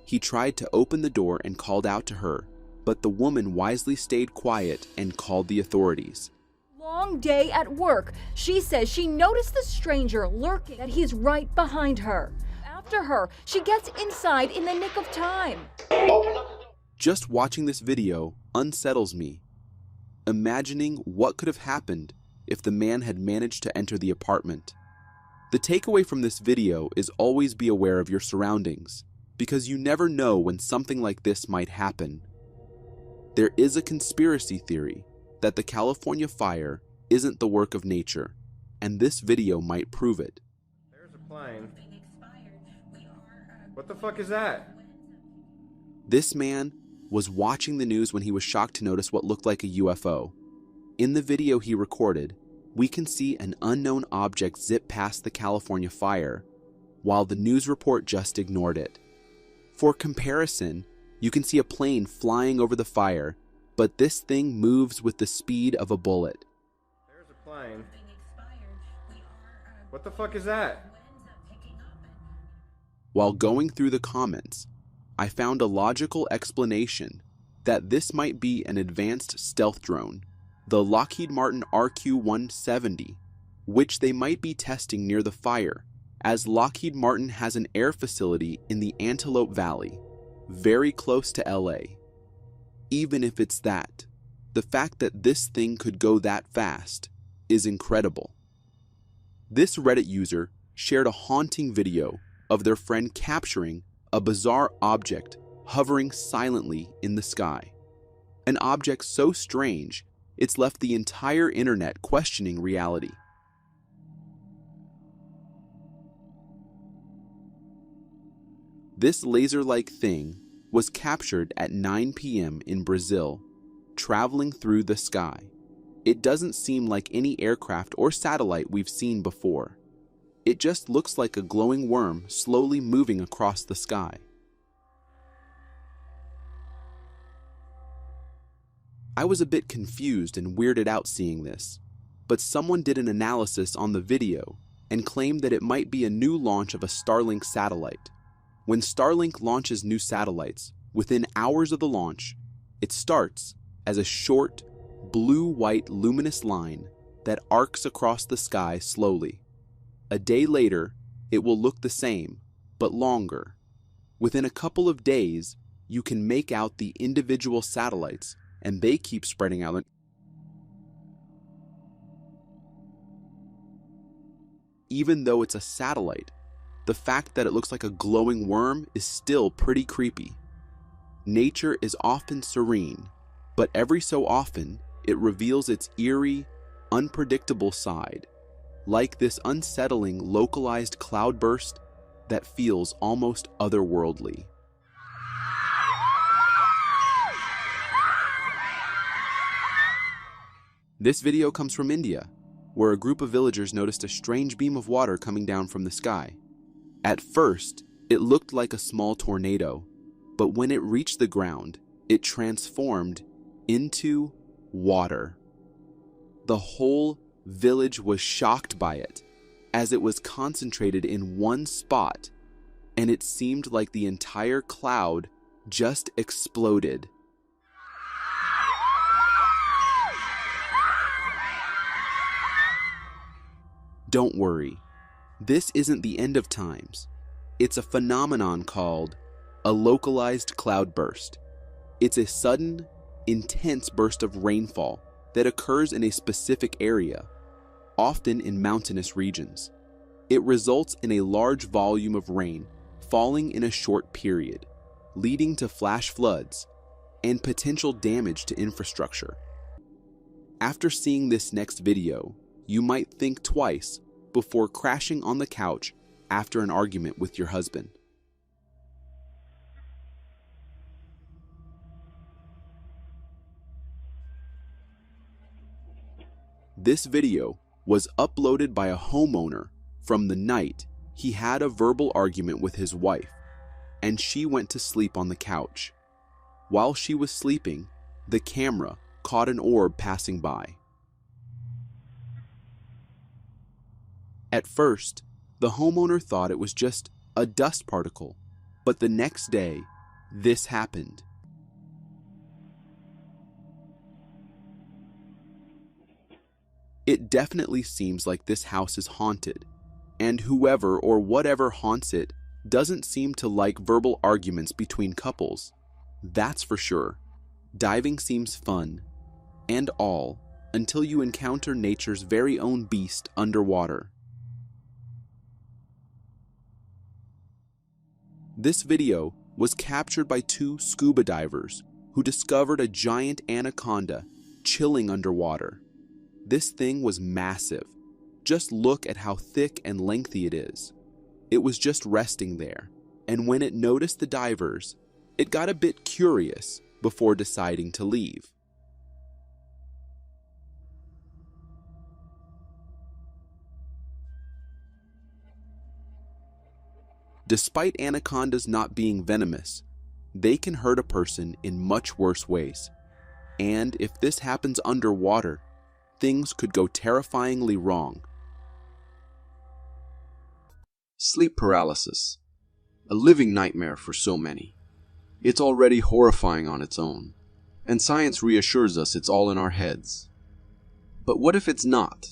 He tried to open the door and called out to her, but the woman wisely stayed quiet and called the authorities. Long day at work. She says she noticed the stranger lurking, that he's right behind her. After her, she gets inside in the nick of time. Just watching this video unsettles me. Imagining what could have happened if the man had managed to enter the apartment. The takeaway from this video is always be aware of your surroundings, because you never know when something like this might happen. There is a conspiracy theory that the California fire isn't the work of nature, and this video might prove it. There's a plane. What the fuck is that? This man was watching the news when he was shocked to notice what looked like a UFO. In the video he recorded, we can see an unknown object zip past the California fire, while the news report just ignored it. For comparison, you can see a plane flying over the fire, but this thing moves with the speed of a bullet. There's a plane. What the fuck is that? While going through the comments, I found a logical explanation that this might be an advanced stealth drone, the Lockheed Martin RQ-170, which they might be testing near the fire, as Lockheed Martin has an air facility in the Antelope Valley, very close to LA. Even if it's that, the fact that this thing could go that fast is incredible. This Reddit user shared a haunting video of their friend capturing a bizarre object hovering silently in the sky. An object so strange, it's left the entire internet questioning reality. This laser-like thing was captured at 9 p.m. in Brazil, traveling through the sky. It doesn't seem like any aircraft or satellite we've seen before. It just looks like a glowing worm slowly moving across the sky. I was a bit confused and weirded out seeing this, but someone did an analysis on the video and claimed that it might be a new launch of a Starlink satellite. When Starlink launches new satellites, within hours of the launch, it starts as a short, blue-white luminous line that arcs across the sky slowly. A day later, it will look the same, but longer. Within a couple of days, you can make out the individual satellites, and they keep spreading out. Even though it's a satellite, the fact that it looks like a glowing worm is still pretty creepy. Nature is often serene, but every so often, it reveals its eerie, unpredictable side, like this unsettling localized cloudburst that feels almost otherworldly. This video comes from India, where a group of villagers noticed a strange beam of water coming down from the sky. At first, it looked like a small tornado, but when it reached the ground, it transformed into water. The whole village was shocked by it, as it was concentrated in one spot, and it seemed like the entire cloud just exploded. Don't worry, this isn't the end of times. It's a phenomenon called a localized cloudburst. It's a sudden, intense burst of rainfall that occurs in a specific area, often in mountainous regions. It results in a large volume of rain falling in a short period, leading to flash floods and potential damage to infrastructure. After seeing this next video, you might think twice before crashing on the couch after an argument with your husband. This video was uploaded by a homeowner from the night he had a verbal argument with his wife, and she went to sleep on the couch. While she was sleeping, the camera caught an orb passing by. At first, the homeowner thought it was just a dust particle, but the next day, this happened. It definitely seems like this house is haunted, and whoever or whatever haunts it doesn't seem to like verbal arguments between couples. That's for sure. Diving seems fun, and all, until you encounter nature's very own beast underwater. This video was captured by two scuba divers who discovered a giant anaconda chilling underwater. This thing was massive. Just look at how thick and lengthy it is. It was just resting there, and when it noticed the divers, it got a bit curious before deciding to leave. Despite anacondas not being venomous, they can hurt a person in much worse ways. And if this happens underwater, things could go terrifyingly wrong. Sleep paralysis. A living nightmare for so many. It's already horrifying on its own, and science reassures us it's all in our heads. But what if it's not?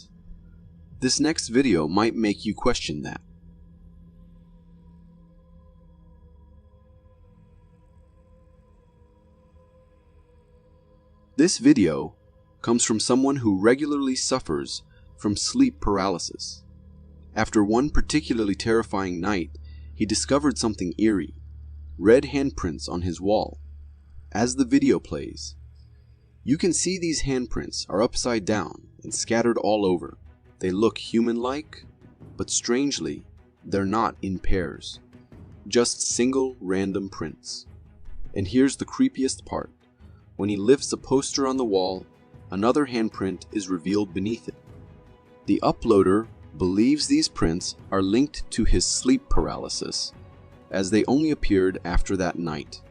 This next video might make you question that. This video comes from someone who regularly suffers from sleep paralysis. After one particularly terrifying night, he discovered something eerie, red handprints on his wall. As the video plays, you can see these handprints are upside down and scattered all over. They look human-like, but strangely, they're not in pairs, just single random prints. And here's the creepiest part. When he lifts a poster on the wall, another handprint is revealed beneath it. The uploader believes these prints are linked to his sleep paralysis, as they only appeared after that night.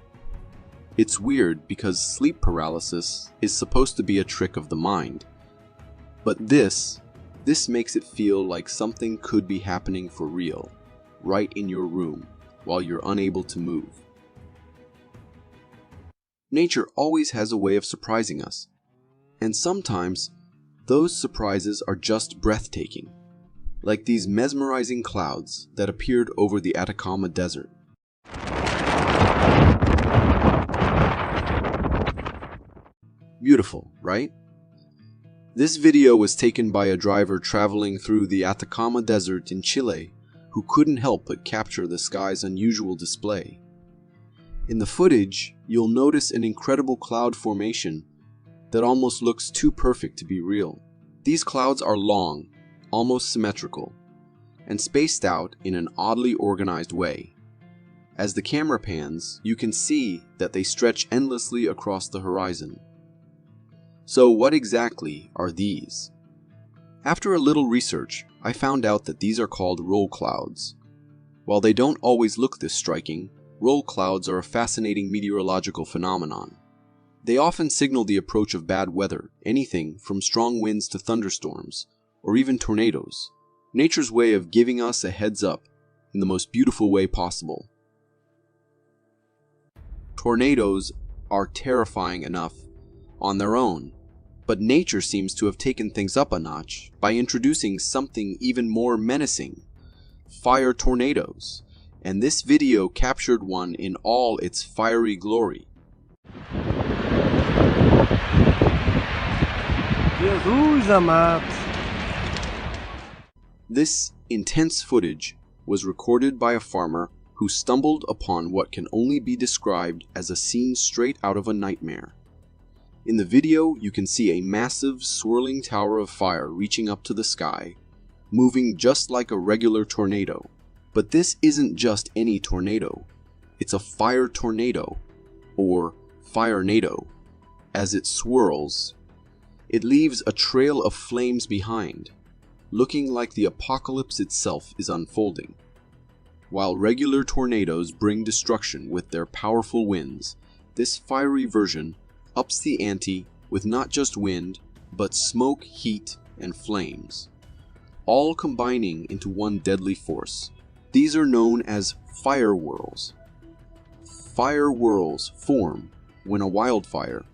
It's weird because sleep paralysis is supposed to be a trick of the mind, but this makes it feel like something could be happening for real, right in your room, while you're unable to move. Nature always has a way of surprising us, and sometimes those surprises are just breathtaking, like these mesmerizing clouds that appeared over the Atacama Desert. Beautiful, right? This video was taken by a driver traveling through the Atacama Desert in Chile who couldn't help but capture the sky's unusual display. In the footage, you'll notice an incredible cloud formation that almost looks too perfect to be real. These clouds are long, almost symmetrical, and spaced out in an oddly organized way. As the camera pans, you can see that they stretch endlessly across the horizon. So what exactly are these? After a little research, I found out that these are called roll clouds. While they don't always look this striking, roll clouds are a fascinating meteorological phenomenon. They often signal the approach of bad weather, anything from strong winds to thunderstorms, or even tornadoes. Nature's way of giving us a heads up in the most beautiful way possible. Tornadoes are terrifying enough on their own, but nature seems to have taken things up a notch by introducing something even more menacing: fire tornadoes. And this video captured one in all its fiery glory. Jesus amado. This intense footage was recorded by a farmer who stumbled upon what can only be described as a scene straight out of a nightmare. In the video, you can see a massive swirling tower of fire reaching up to the sky, moving just like a regular tornado. But this isn't just any tornado. It's a fire tornado, or fire-nado. As it swirls, it leaves a trail of flames behind, looking like the apocalypse itself is unfolding. While regular tornadoes bring destruction with their powerful winds, this fiery version ups the ante with not just wind, but smoke, heat, and flames, all combining into one deadly force. These are known as fire whirls. Fire whirls form when a wildfire,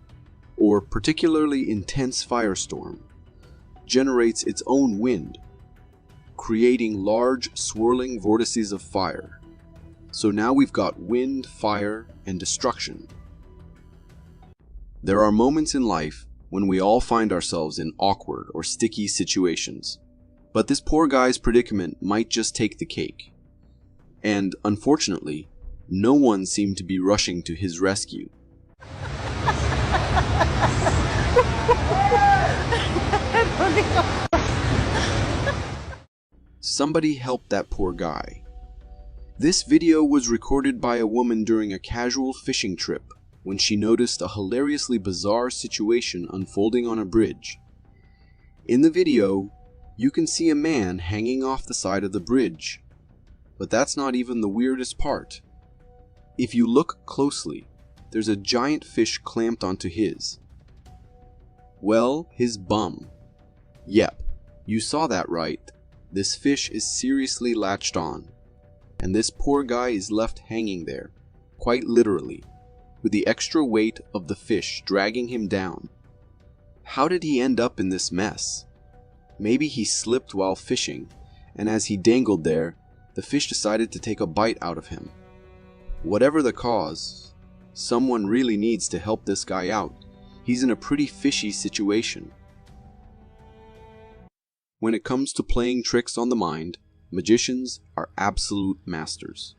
or particularly intense firestorm, generates its own wind, creating large swirling vortices of fire. So now we've got wind, fire, and destruction. There are moments in life when we all find ourselves in awkward or sticky situations, but this poor guy's predicament might just take the cake. And, unfortunately, no one seemed to be rushing to his rescue. Somebody help that poor guy. This video was recorded by a woman during a casual fishing trip when she noticed a hilariously bizarre situation unfolding on a bridge. In the video, you can see a man hanging off the side of the bridge. But that's not even the weirdest part. If you look closely, there's a giant fish clamped onto his. Well, his bum. Yep, you saw that right. This fish is seriously latched on. and this poor guy is left hanging there, quite literally, with the extra weight of the fish dragging him down. How did he end up in this mess? Maybe he slipped while fishing, and as he dangled there, the fish decided to take a bite out of him. Whatever the cause, someone really needs to help this guy out. He's in a pretty fishy situation. When it comes to playing tricks on the mind, magicians are absolute masters.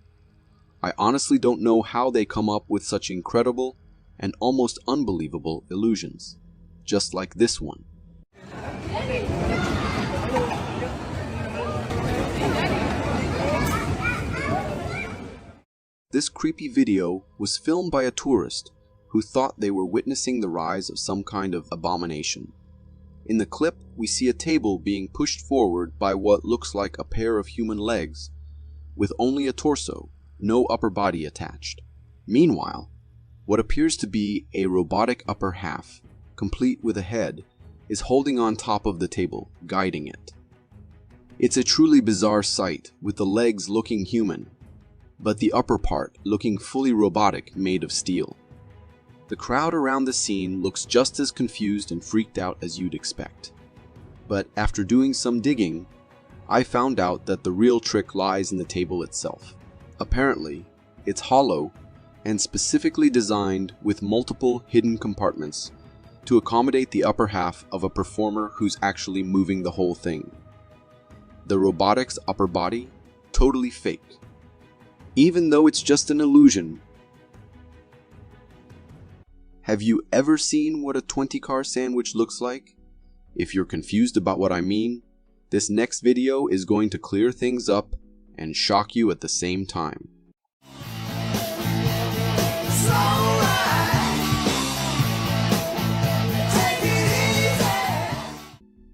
I honestly don't know how they come up with such incredible and almost unbelievable illusions, just like this one. This creepy video was filmed by a tourist who thought they were witnessing the rise of some kind of abomination. In the clip, we see a table being pushed forward by what looks like a pair of human legs, with only a torso, no upper body attached. Meanwhile, what appears to be a robotic upper half, complete with a head, is holding on top of the table, guiding it. It's a truly bizarre sight, with the legs looking human, but the upper part looking fully robotic, made of steel. The crowd around the scene looks just as confused and freaked out as you'd expect. But after doing some digging, I found out that the real trick lies in the table itself. Apparently, it's hollow and specifically designed with multiple hidden compartments to accommodate the upper half of a performer who's actually moving the whole thing. The robotic's upper body, totally fake. Even though it's just an illusion. Have you ever seen what a 20-car sandwich looks like? If you're confused about what I mean, this next video is going to clear things up and shock you at the same time.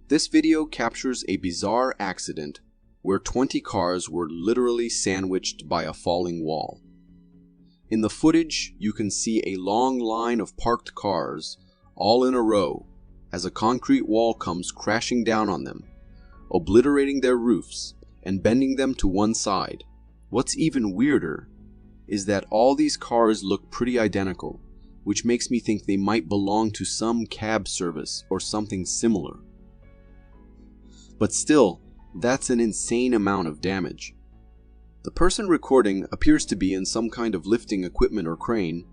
This video captures a bizarre accident where 20 cars were literally sandwiched by a falling wall. In the footage, you can see a long line of parked cars, all in a row, as a concrete wall comes crashing down on them, obliterating their roofs and bending them to one side. What's even weirder is that all these cars look pretty identical, which makes me think they might belong to some cab service or something similar. But still, that's an insane amount of damage. The person recording appears to be in some kind of lifting equipment or crane,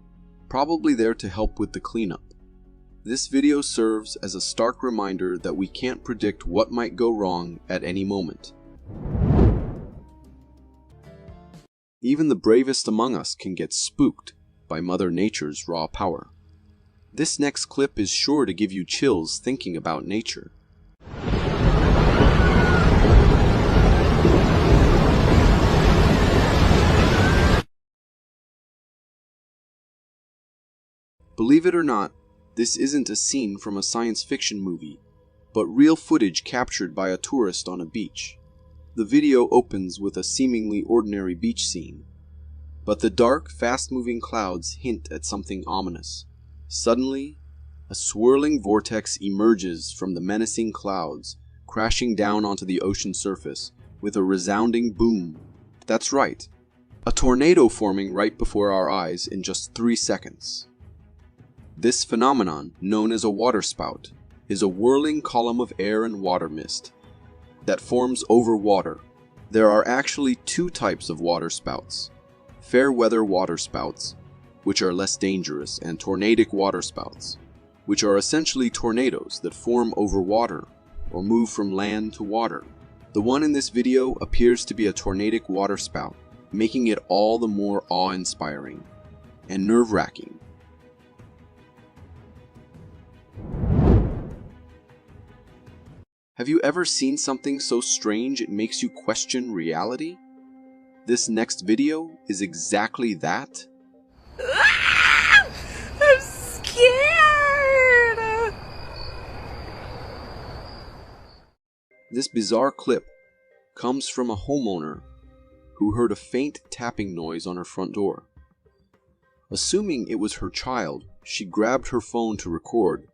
probably there to help with the cleanup. This video serves as a stark reminder that we can't predict what might go wrong at any moment. Even the bravest among us can get spooked by Mother Nature's raw power. This next clip is sure to give you chills thinking about nature. Believe it or not, this isn't a scene from a science fiction movie, but real footage captured by a tourist on a beach. The video opens with a seemingly ordinary beach scene, but the dark, fast-moving clouds hint at something ominous. Suddenly, a swirling vortex emerges from the menacing clouds, crashing down onto the ocean surface with a resounding boom. That's right, a tornado forming right before our eyes in just 3 seconds. This phenomenon, known as a waterspout, is a whirling column of air and water mist that forms over water. There are actually 2 types of waterspouts: fair weather waterspouts, which are less dangerous, and tornadic waterspouts, which are essentially tornadoes that form over water or move from land to water. The one in this video appears to be a tornadic waterspout, making it all the more awe-inspiring and nerve-wracking. Have you ever seen something so strange it makes you question reality? This next video is exactly that. I'm scared! This bizarre clip comes from a homeowner who heard a faint tapping noise on her front door. Assuming it was her child, she grabbed her phone to record,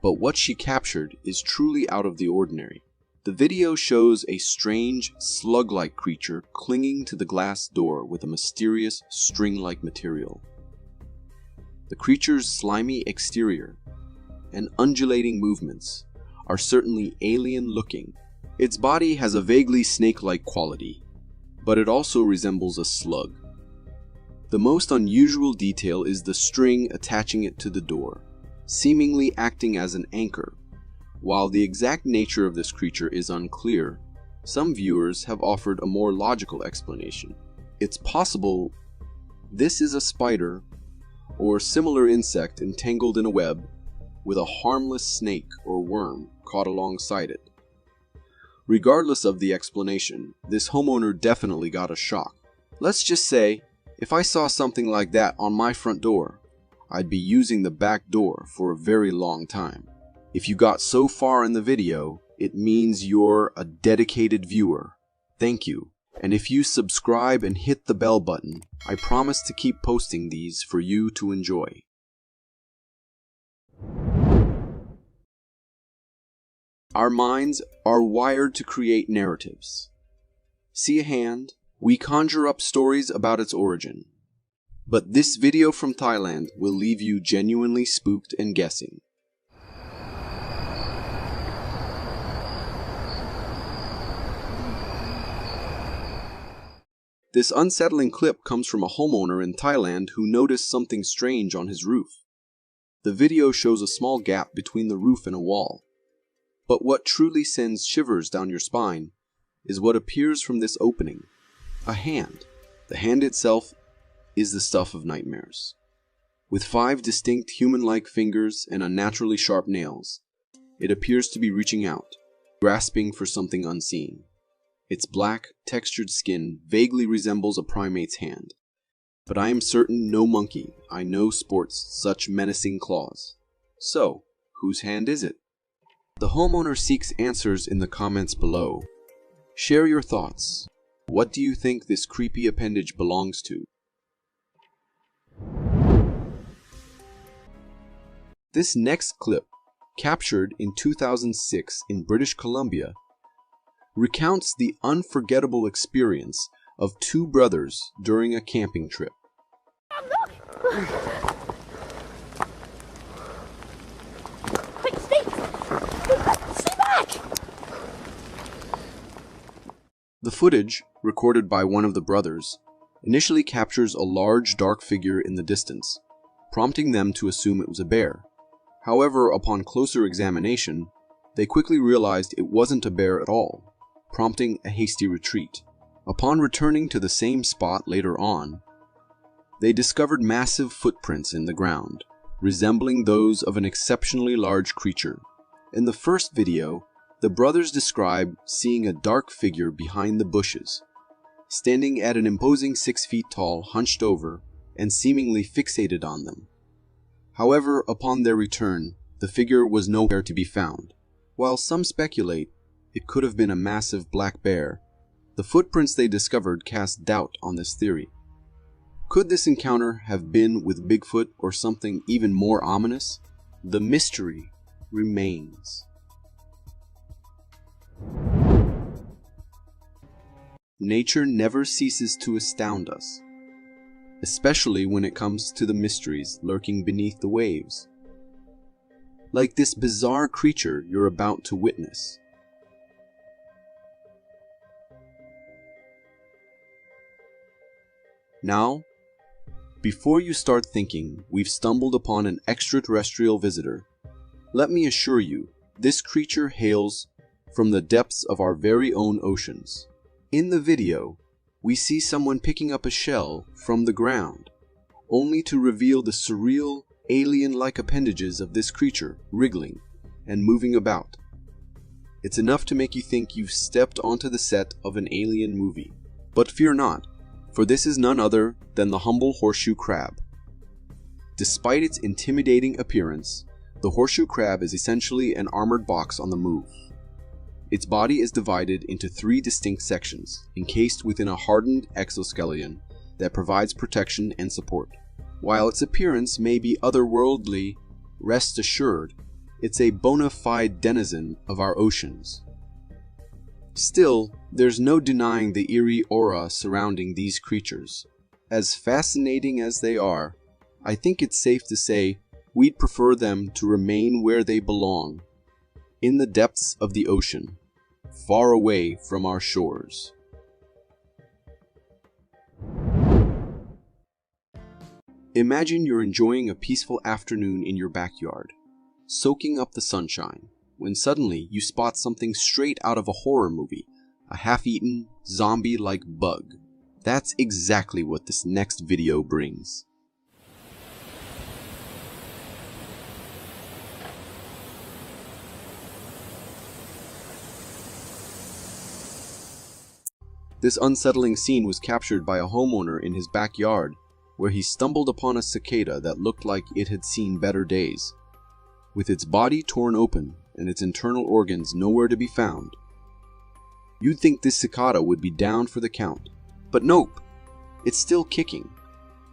but what she captured is truly out of the ordinary. The video shows a strange, slug-like creature clinging to the glass door with a mysterious, string-like material. The creature's slimy exterior and undulating movements are certainly alien-looking. Its body has a vaguely snake-like quality, but it also resembles a slug. The most unusual detail is the string attaching it to the door, seemingly acting as an anchor. While the exact nature of this creature is unclear, some viewers have offered a more logical explanation. It's possible this is a spider or similar insect entangled in a web with a harmless snake or worm caught alongside it. Regardless of the explanation, this homeowner definitely got a shock. Let's just say, if I saw something like that on my front door, I'd be using the back door for a very long time. If you got so far in the video, it means you're a dedicated viewer. Thank you. And if you subscribe and hit the bell button, I promise to keep posting these for you to enjoy. Our minds are wired to create narratives. See a hand? We conjure up stories about its origin. But this video from Thailand will leave you genuinely spooked and guessing. This unsettling clip comes from a homeowner in Thailand who noticed something strange on his roof. The video shows a small gap between the roof and a wall. But what truly sends shivers down your spine is what appears from this opening. A hand. The hand itself is the stuff of nightmares. With 5 distinct human-like fingers and unnaturally sharp nails, it appears to be reaching out, grasping for something unseen. Its black, textured skin vaguely resembles a primate's hand, but I am certain no monkey I know sports such menacing claws. So, whose hand is it? The homeowner seeks answers in the comments below. Share your thoughts. What do you think this creepy appendage belongs to? This next clip, captured in 2006 in British Columbia, recounts the unforgettable experience of 2 brothers during a camping trip. Quick, stay back! The footage, recorded by one of the brothers, initially captures a large dark figure in the distance, prompting them to assume it was a bear. However, upon closer examination, they quickly realized it wasn't a bear at all, prompting a hasty retreat. Upon returning to the same spot later on, they discovered massive footprints in the ground, resembling those of an exceptionally large creature. In the first video, the brothers describe seeing a dark figure behind the bushes, standing at an imposing 6 feet tall, hunched over, and seemingly fixated on them. However, upon their return, the figure was nowhere to be found. While some speculate it could have been a massive black bear, the footprints they discovered cast doubt on this theory. Could this encounter have been with Bigfoot or something even more ominous? The mystery remains. Nature never ceases to astound us, especially when it comes to the mysteries lurking beneath the waves. Like this bizarre creature you're about to witness. Now, before you start thinking we've stumbled upon an extraterrestrial visitor, let me assure you, this creature hails from the depths of our very own oceans. In the video, we see someone picking up a shell from the ground, only to reveal the surreal, alien-like appendages of this creature wriggling and moving about. It's enough to make you think you've stepped onto the set of an alien movie. But fear not, for this is none other than the humble horseshoe crab. Despite its intimidating appearance, the horseshoe crab is essentially an armored box on the move. Its body is divided into 3 distinct sections, encased within a hardened exoskeleton that provides protection and support. While its appearance may be otherworldly, rest assured, it's a bona fide denizen of our oceans. Still, there's no denying the eerie aura surrounding these creatures. As fascinating as they are, I think it's safe to say we'd prefer them to remain where they belong, in the depths of the ocean, far away from our shores. Imagine you're enjoying a peaceful afternoon in your backyard, soaking up the sunshine, when suddenly you spot something straight out of a horror movie, a half-eaten, zombie-like bug. That's exactly what this next video brings. This unsettling scene was captured by a homeowner in his backyard, where he stumbled upon a cicada that looked like it had seen better days. With its body torn open and its internal organs nowhere to be found, you'd think this cicada would be down for the count. But nope, it's still kicking,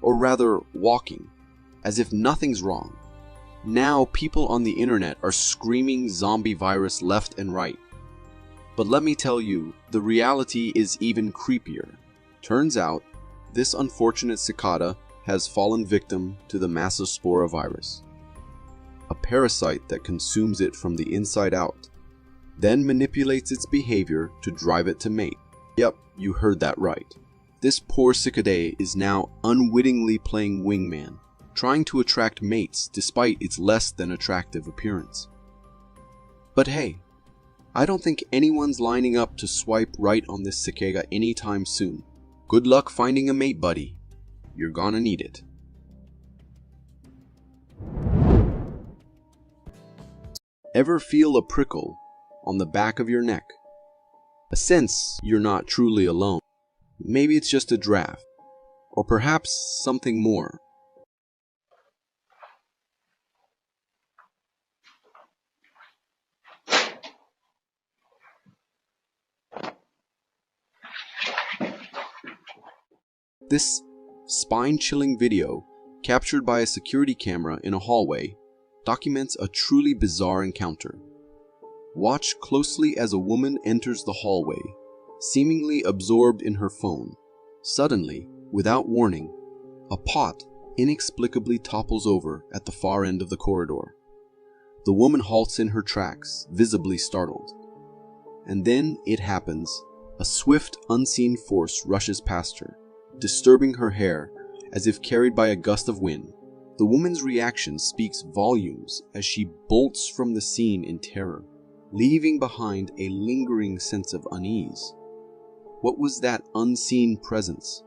or rather walking, as if nothing's wrong. Now people on the internet are screaming zombie virus left and right. But let me tell you, the reality is even creepier. Turns out, this unfortunate cicada has fallen victim to the Massospora virus, a parasite that consumes it from the inside out, then manipulates its behavior to drive it to mate. Yep, you heard that right. This poor cicadae is now unwittingly playing wingman, trying to attract mates despite its less than attractive appearance. But hey, I don't think anyone's lining up to swipe right on this cicada anytime soon. Good luck finding a mate, buddy. You're gonna need it. Ever feel a prickle on the back of your neck? A sense you're not truly alone. Maybe it's just a draft, or perhaps something more. This spine-chilling video, captured by a security camera in a hallway, documents a truly bizarre encounter. Watch closely as a woman enters the hallway, seemingly absorbed in her phone. Suddenly, without warning, a pot inexplicably topples over at the far end of the corridor. The woman halts in her tracks, visibly startled. And then it happens. A swift, unseen force rushes past her, disturbing her hair as if carried by a gust of wind. The woman's reaction speaks volumes as she bolts from the scene in terror, leaving behind a lingering sense of unease. What was that unseen presence?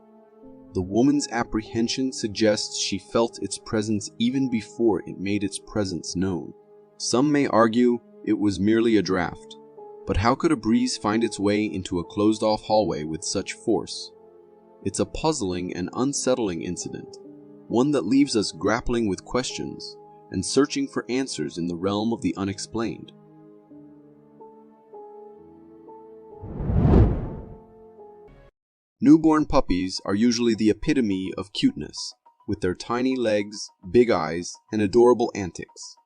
The woman's apprehension suggests she felt its presence even before it made its presence known. Some may argue it was merely a draft, but how could a breeze find its way into a closed-off hallway with such force? It's a puzzling and unsettling incident, one that leaves us grappling with questions and searching for answers in the realm of the unexplained. Newborn puppies are usually the epitome of cuteness, with their tiny legs, big eyes, and adorable antics.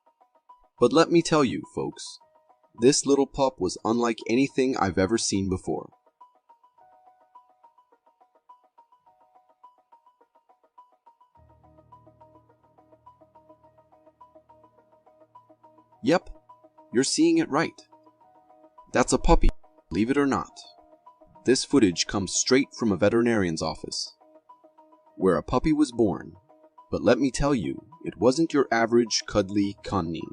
But let me tell you, folks, this little pup was unlike anything I've ever seen before. Yep, you're seeing it right. That's a puppy, believe it or not. This footage comes straight from a veterinarian's office, where a puppy was born. But let me tell you, it wasn't your average cuddly cunning.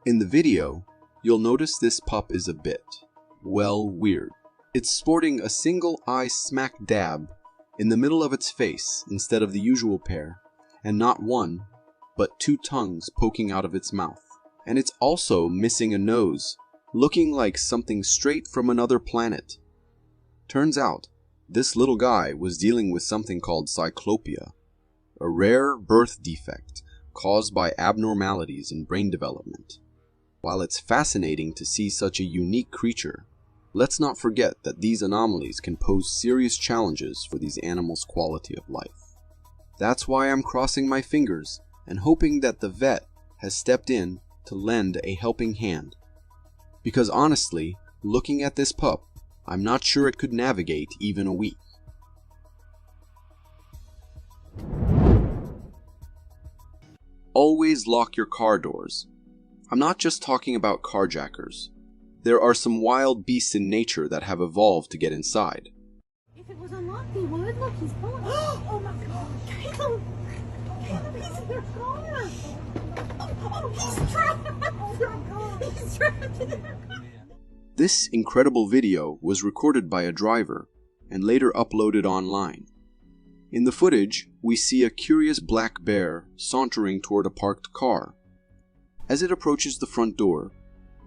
In the video, you'll notice this pup is a bit, well, weird. It's sporting a single eye smack dab in the middle of its face instead of the usual pair, and not one, but two tongues poking out of its mouth. And it's also missing a nose, looking like something straight from another planet. Turns out, this little guy was dealing with something called cyclopia, a rare birth defect caused by abnormalities in brain development. While it's fascinating to see such a unique creature, let's not forget that these anomalies can pose serious challenges for these animals' quality of life. That's why I'm crossing my fingers and hoping that the vet has stepped in to lend a helping hand. Because honestly, looking at this pup, I'm not sure it could navigate even a week. Always lock your car doors. I'm not just talking about carjackers. There are some wild beasts in nature that have evolved to get inside. If it was unlocked, he would. Look, he's pulling. Oh my God. Caleb! Caleb, he's in their car! Oh, he's trapped! Oh my God. He's trapped in their car! This incredible video was recorded by a driver and later uploaded online. In the footage, we see a curious black bear sauntering toward a parked car. As it approaches the front door,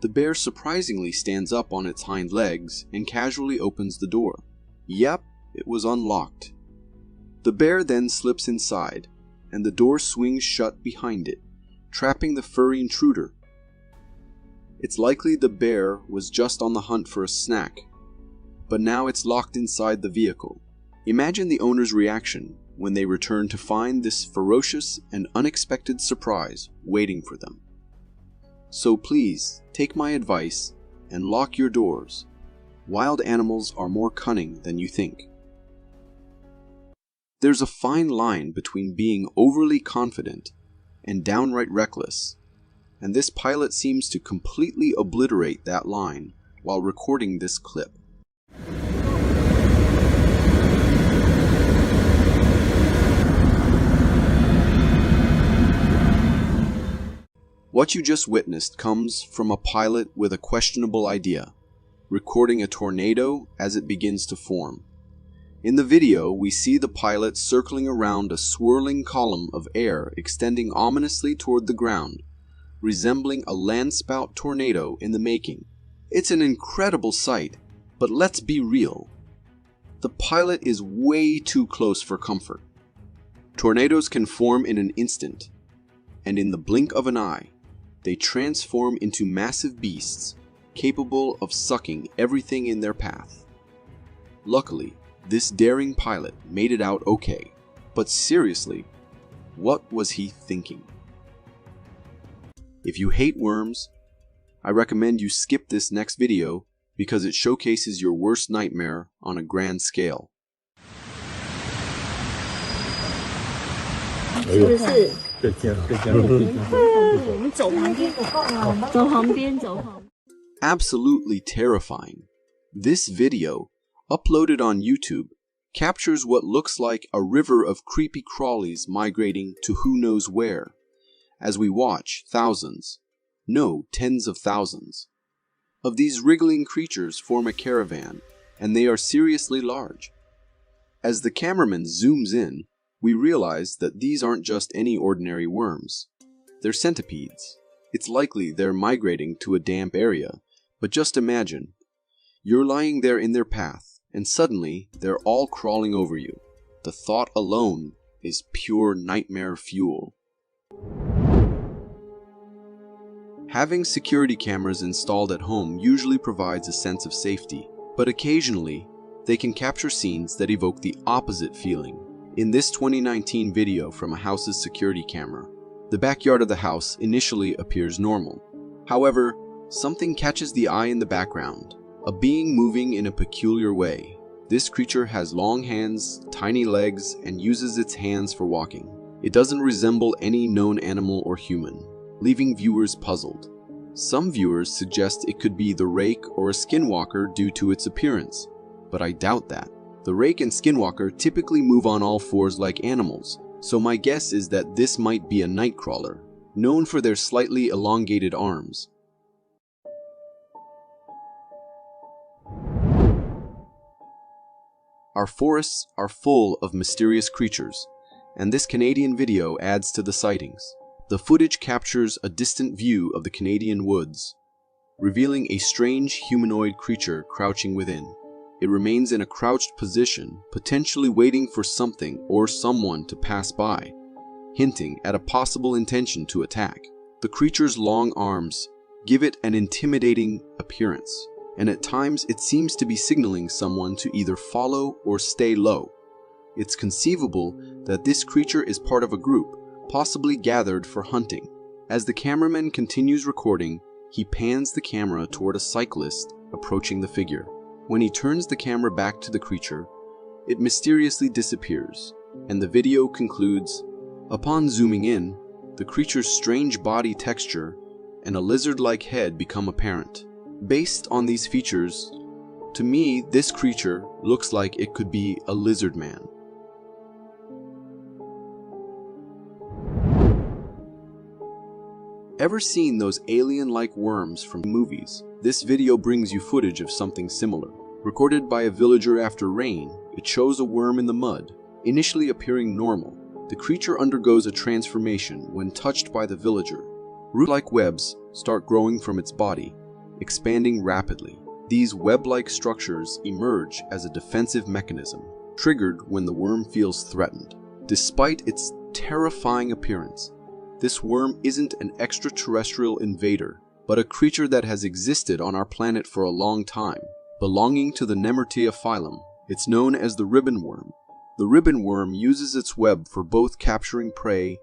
the bear surprisingly stands up on its hind legs and casually opens the door. Yep, it was unlocked. The bear then slips inside, and the door swings shut behind it, trapping the furry intruder. It's likely the bear was just on the hunt for a snack, but now it's locked inside the vehicle. Imagine the owner's reaction when they return to find this ferocious and unexpected surprise waiting for them. So please, take my advice and lock your doors. Wild animals are more cunning than you think. There's a fine line between being overly confident and downright reckless, and this pilot seems to completely obliterate that line while recording this clip. What you just witnessed comes from a pilot with a questionable idea, recording a tornado as it begins to form. In the video, we see the pilot circling around a swirling column of air extending ominously toward the ground, resembling a landspout tornado in the making. It's an incredible sight, but let's be real. The pilot is way too close for comfort. Tornadoes can form in an instant, and in the blink of an eye, they transform into massive beasts capable of sucking everything in their path. Luckily, this daring pilot made it out okay, but seriously, what was he thinking? If you hate worms, I recommend you skip this next video because it showcases your worst nightmare on a grand scale. 是不是？我们走旁边，走旁边，走旁边。 Absolutely terrifying. This video, uploaded on YouTube, captures what looks like a river of creepy crawlies migrating to who knows where. As we watch, thousands, no, tens of thousands, of these wriggling creatures form a caravan, and they are seriously large. As the cameraman zooms in, we realize that these aren't just any ordinary worms. They're centipedes. It's likely they're migrating to a damp area, but just imagine, you're lying there in their path, and suddenly they're all crawling over you. The thought alone is pure nightmare fuel. Having security cameras installed at home usually provides a sense of safety, but occasionally, they can capture scenes that evoke the opposite feeling. In this 2019 video from a house's security camera, the backyard of the house initially appears normal. However, something catches the eye in the background, a being moving in a peculiar way. This creature has long hands, tiny legs, and uses its hands for walking. It doesn't resemble any known animal or human, leaving viewers puzzled. Some viewers suggest it could be the rake or a skinwalker due to its appearance, but I doubt that. The rake and skinwalker typically move on all fours like animals, so my guess is that this might be a nightcrawler, known for their slightly elongated arms. Our forests are full of mysterious creatures, and this Canadian video adds to the sightings. The footage captures a distant view of the Canadian woods, revealing a strange humanoid creature crouching within. It remains in a crouched position, potentially waiting for something or someone to pass by, hinting at a possible intention to attack. The creature's long arms give it an intimidating appearance, and at times it seems to be signaling someone to either follow or stay low. It's conceivable that this creature is part of a group, possibly gathered for hunting. As the cameraman continues recording, he pans the camera toward a cyclist approaching the figure. When he turns the camera back to the creature, it mysteriously disappears, and the video concludes, upon zooming in, the creature's strange body texture and a lizard-like head become apparent. Based on these features, to me, this creature looks like it could be a lizard man. Ever seen those alien-like worms from movies? This video brings you footage of something similar. Recorded by a villager after rain, it shows a worm in the mud, initially appearing normal. The creature undergoes a transformation when touched by the villager. Root-like webs start growing from its body, expanding rapidly. These web-like structures emerge as a defensive mechanism, triggered when the worm feels threatened. Despite its terrifying appearance, this worm isn't an extraterrestrial invader, but a creature that has existed on our planet for a long time. Belonging to the Nemertea phylum, it's known as the ribbon worm. The ribbon worm uses its web for both capturing prey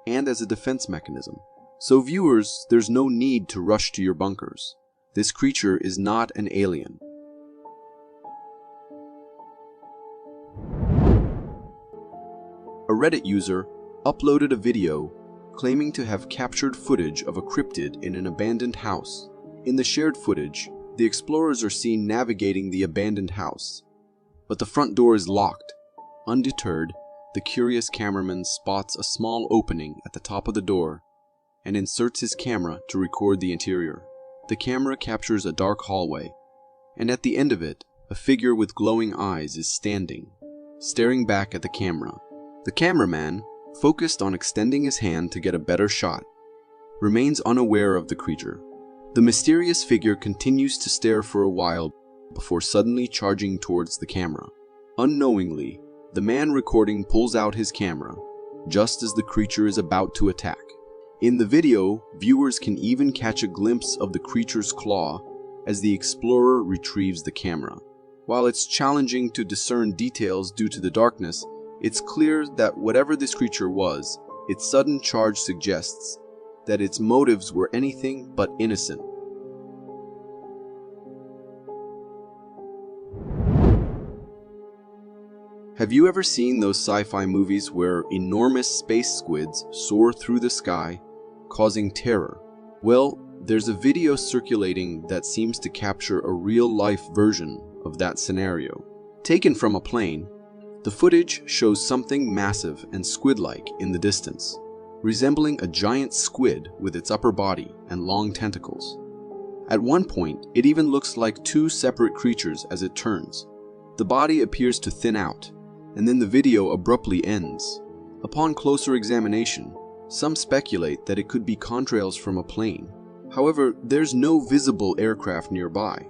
and as a defense mechanism. So viewers, there's no need to rush to your bunkers. This creature is not an alien. A Reddit user uploaded a video claiming to have captured footage of a cryptid in an abandoned house. In the shared footage, the explorers are seen navigating the abandoned house, but the front door is locked. Undeterred, the curious cameraman spots a small opening at the top of the door and inserts his camera to record the interior. The camera captures a dark hallway, and at the end of it, a figure with glowing eyes is standing, staring back at the camera. The cameraman, focused on extending his hand to get a better shot, remains unaware of the creature. The mysterious figure continues to stare for a while before suddenly charging towards the camera. Unknowingly, the man recording pulls out his camera just as the creature is about to attack. In the video, viewers can even catch a glimpse of the creature's claw as the explorer retrieves the camera. While it's challenging to discern details due to the darkness, it's clear that whatever this creature was, its sudden charge suggests that its motives were anything but innocent. Have you ever seen those sci-fi movies where enormous space squids soar through the sky, causing terror? Well, there's a video circulating that seems to capture a real-life version of that scenario. Taken from a plane, the footage shows something massive and squid-like in the distance, resembling a giant squid with its upper body and long tentacles. At one point, it even looks like two separate creatures as it turns. The body appears to thin out, and then the video abruptly ends. Upon closer examination, some speculate that it could be contrails from a plane. However, there's no visible aircraft nearby,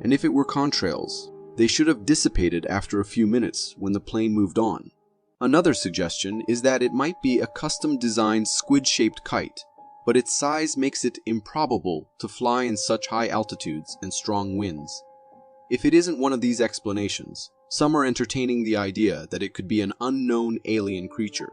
and if it were contrails, they should have dissipated after a few minutes when the plane moved on. Another suggestion is that it might be a custom-designed squid-shaped kite, but its size makes it improbable to fly in such high altitudes and strong winds. If it isn't one of these explanations, some are entertaining the idea that it could be an unknown alien creature.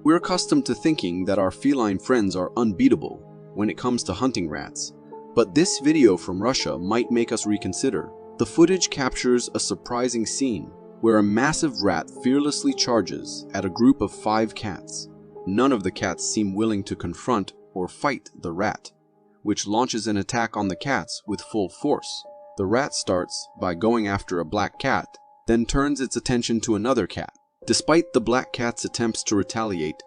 We're accustomed to thinking that our feline friends are unbeatable when it comes to hunting rats, but this video from Russia might make us reconsider. The footage captures a surprising scene where a massive rat fearlessly charges at a group of 5 cats. None of the cats seem willing to confront or fight the rat, which launches an attack on the cats with full force. The rat starts by going after a black cat, then turns its attention to another cat. Despite the black cat's attempts to retaliate,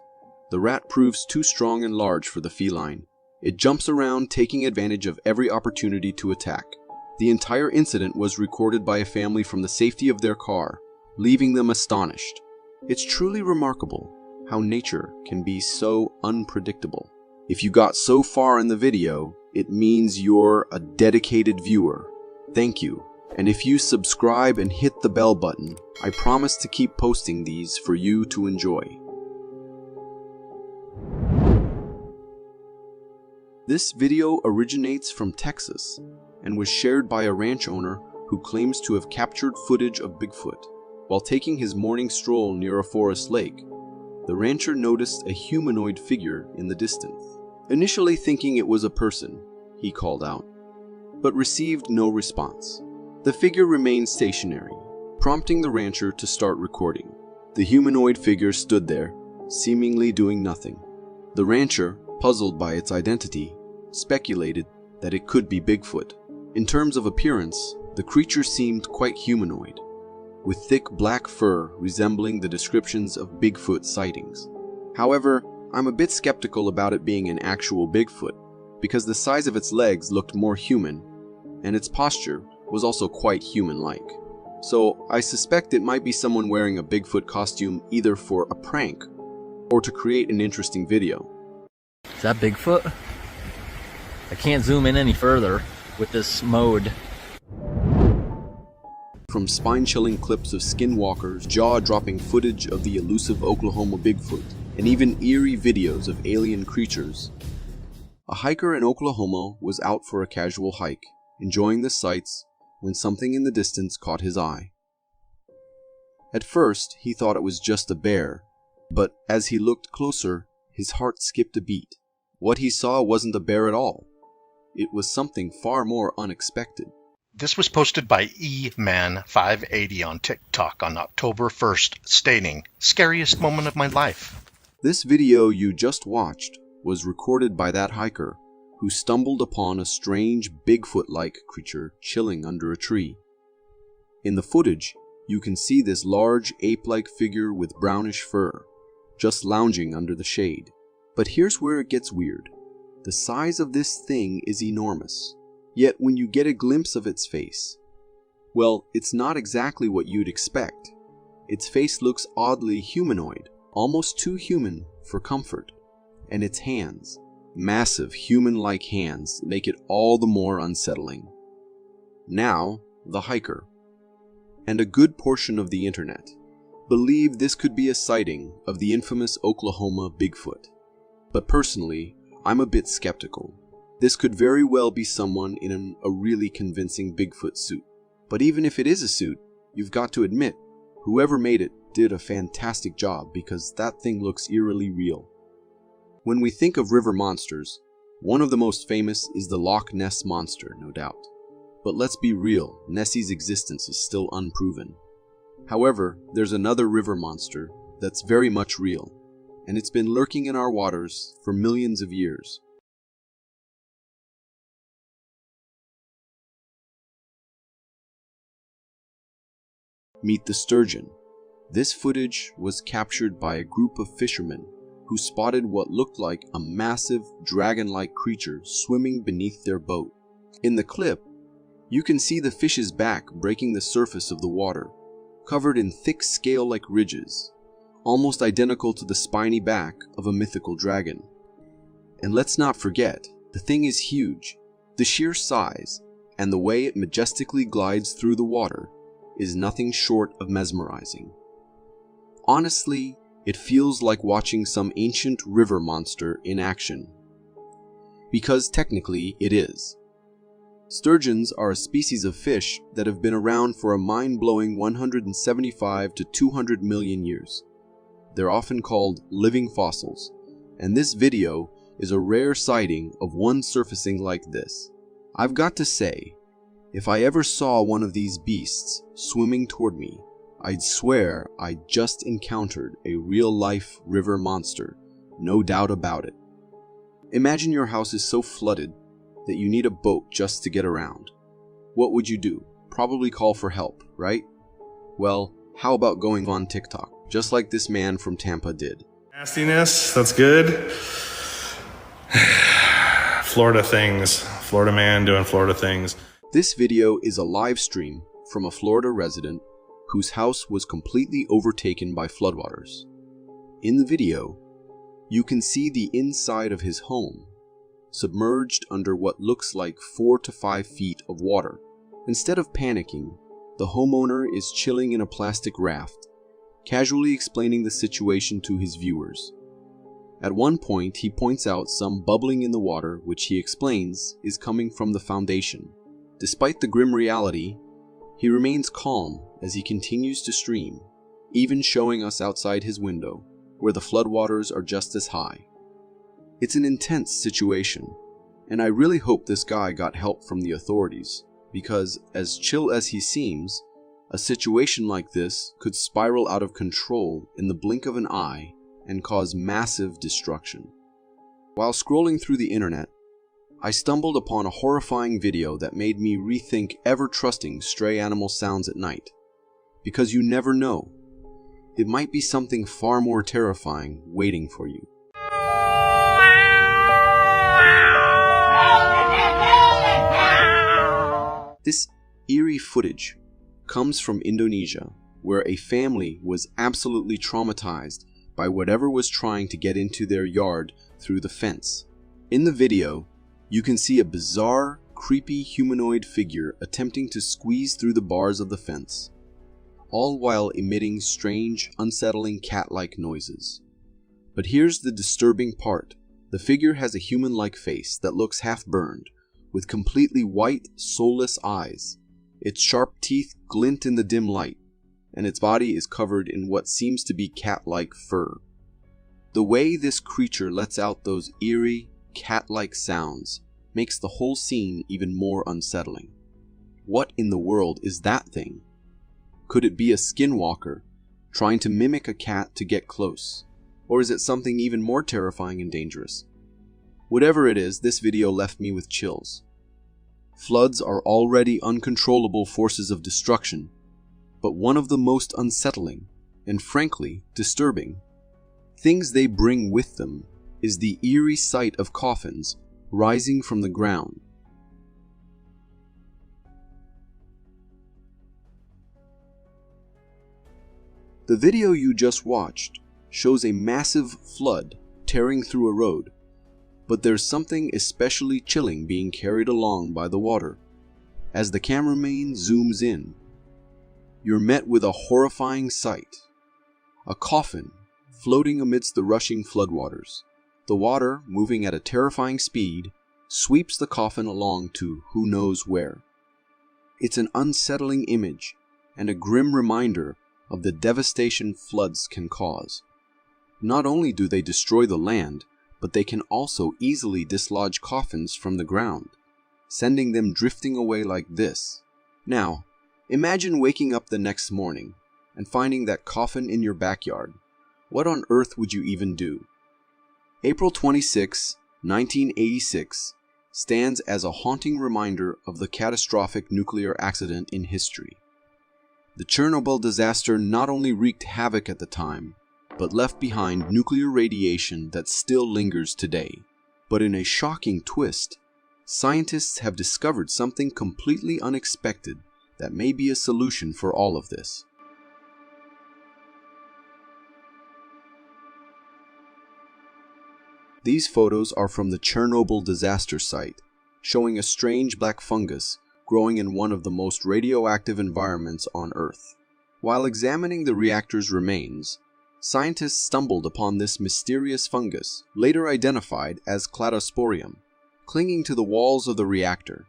the rat proves too strong and large for the feline. It jumps around, taking advantage of every opportunity to attack. The entire incident was recorded by a family from the safety of their car, leaving them astonished. It's truly remarkable how nature can be so unpredictable. If you got so far in the video, it means you're a dedicated viewer. Thank you. And if you subscribe and hit the bell button, I promise to keep posting these for you to enjoy. This video originates from Texas and was shared by a ranch owner who claims to have captured footage of Bigfoot. While taking his morning stroll near a forest lake, the rancher noticed a humanoid figure in the distance. Initially thinking it was a person, he called out, but received no response. The figure remained stationary, prompting the rancher to start recording. The humanoid figure stood there, seemingly doing nothing. The rancher, puzzled by its identity, speculated that it could be Bigfoot. In terms of appearance, the creature seemed quite humanoid, with thick black fur resembling the descriptions of Bigfoot sightings. However, I'm a bit skeptical about it being an actual Bigfoot, because the size of its legs looked more human, and its posture was also quite human-like. So I suspect it might be someone wearing a Bigfoot costume either for a prank or to create an interesting video. Is that Bigfoot? I can't zoom in any further with this mode. From spine-chilling clips of skinwalkers, jaw-dropping footage of the elusive Oklahoma Bigfoot, and even eerie videos of alien creatures, a hiker in Oklahoma was out for a casual hike, enjoying the sights, when something in the distance caught his eye. At first, he thought it was just a bear, but as he looked closer, his heart skipped a beat. What he saw wasn't a bear at all. It was something far more unexpected. This was posted by eMan580 on TikTok on October 1st, stating, "Scariest moment of my life." This video you just watched was recorded by that hiker who stumbled upon a strange Bigfoot-like creature chilling under a tree. In the footage, you can see this large ape-like figure with brownish fur, just lounging under the shade. But here's where it gets weird. The size of this thing is enormous, yet when you get a glimpse of its face, well, it's not exactly what you'd expect. Its face looks oddly humanoid, almost too human for comfort, and its hands, massive human-like hands, make it all the more unsettling. Now, the hiker, and a good portion of the internet, believe this could be a sighting of the infamous Oklahoma Bigfoot. But personally, I'm a bit skeptical. This could very well be someone in a really convincing Bigfoot suit. But even if it is a suit, you've got to admit, whoever made it did a fantastic job because that thing looks eerily real. When we think of river monsters, one of the most famous is the Loch Ness Monster, no doubt. But let's be real, Nessie's existence is still unproven. However, there's another river monster that's very much real, and it's been lurking in our waters for millions of years. Meet the sturgeon. This footage was captured by a group of fishermen who spotted what looked like a massive dragon-like creature swimming beneath their boat. In the clip, you can see the fish's back breaking the surface of the water, covered in thick scale-like ridges, almost identical to the spiny back of a mythical dragon. And let's not forget, the thing is huge. The sheer size and the way it majestically glides through the water is nothing short of mesmerizing. Honestly, it feels like watching some ancient river monster in action. Because technically it is. Sturgeons are a species of fish that have been around for a mind-blowing 175 to 200 million years. They're often called living fossils, and this video is a rare sighting of one surfacing like this. I've got to say, if I ever saw one of these beasts swimming toward me, I'd swear I just encountered a real-life river monster, no doubt about it. Imagine your house is so flooded that you need a boat just to get around. What would you do? Probably call for help, right? Well, how about going on TikTok, just like this man from Tampa did? Nastiness, that's good. Florida things. Florida man doing Florida things. This video is a live stream from a Florida resident whose house was completely overtaken by floodwaters. In the video, you can see the inside of his home, submerged under what looks like 4 to 5 feet of water. Instead of panicking, the homeowner is chilling in a plastic raft, casually explaining the situation to his viewers. At one point, he points out some bubbling in the water, which he explains is coming from the foundation. Despite the grim reality, he remains calm as he continues to stream, even showing us outside his window, where the floodwaters are just as high. It's an intense situation, And I really hope this guy got help from the authorities, because as chill as he seems, a situation like this could spiral out of control in the blink of an eye and cause massive destruction. While scrolling through the internet, I stumbled upon a horrifying video that made me rethink ever trusting stray animal sounds at night. Because you never know. It might be something far more terrifying waiting for you. This eerie footage comes from Indonesia, where a family was absolutely traumatized by whatever was trying to get into their yard through the fence. In the video, you can see a bizarre, creepy humanoid figure attempting to squeeze through the bars of the fence, all while emitting strange, unsettling cat-like noises. But here's the disturbing part. The figure has a human-like face that looks half-burned, with completely white, soulless eyes. Its sharp teeth glint in the dim light, and its body is covered in what seems to be cat-like fur. The way this creature lets out those eerie, cat-like sounds makes the whole scene even more unsettling. What in the world is that thing? Could it be a skinwalker trying to mimic a cat to get close? Or is it something even more terrifying and dangerous? Whatever it is, this video left me with chills. Floods are already uncontrollable forces of destruction, but one of the most unsettling, and frankly, disturbing, things they bring with them is the eerie sight of coffins rising from the ground. The video you just watched shows a massive flood tearing through a road, but there's something especially chilling being carried along by the water. As the cameraman zooms in, you're met with a horrifying sight. A coffin floating amidst the rushing floodwaters. The water, moving at a terrifying speed, sweeps the coffin along to who knows where. It's an unsettling image and a grim reminder of the devastation floods can cause. Not only do they destroy the land, but they can also easily dislodge coffins from the ground, sending them drifting away like this. Now, imagine waking up the next morning and finding that coffin in your backyard. What on earth would you even do? April 26, 1986 stands as a haunting reminder of the catastrophic nuclear accident in history. The Chernobyl disaster not only wreaked havoc at the time, but left behind nuclear radiation that still lingers today. But in a shocking twist, scientists have discovered something completely unexpected that may be a solution for all of this. These photos are from the Chernobyl disaster site, showing a strange black fungus growing in one of the most radioactive environments on Earth. While examining the reactor's remains, scientists stumbled upon this mysterious fungus, later identified as cladosporium, clinging to the walls of the reactor.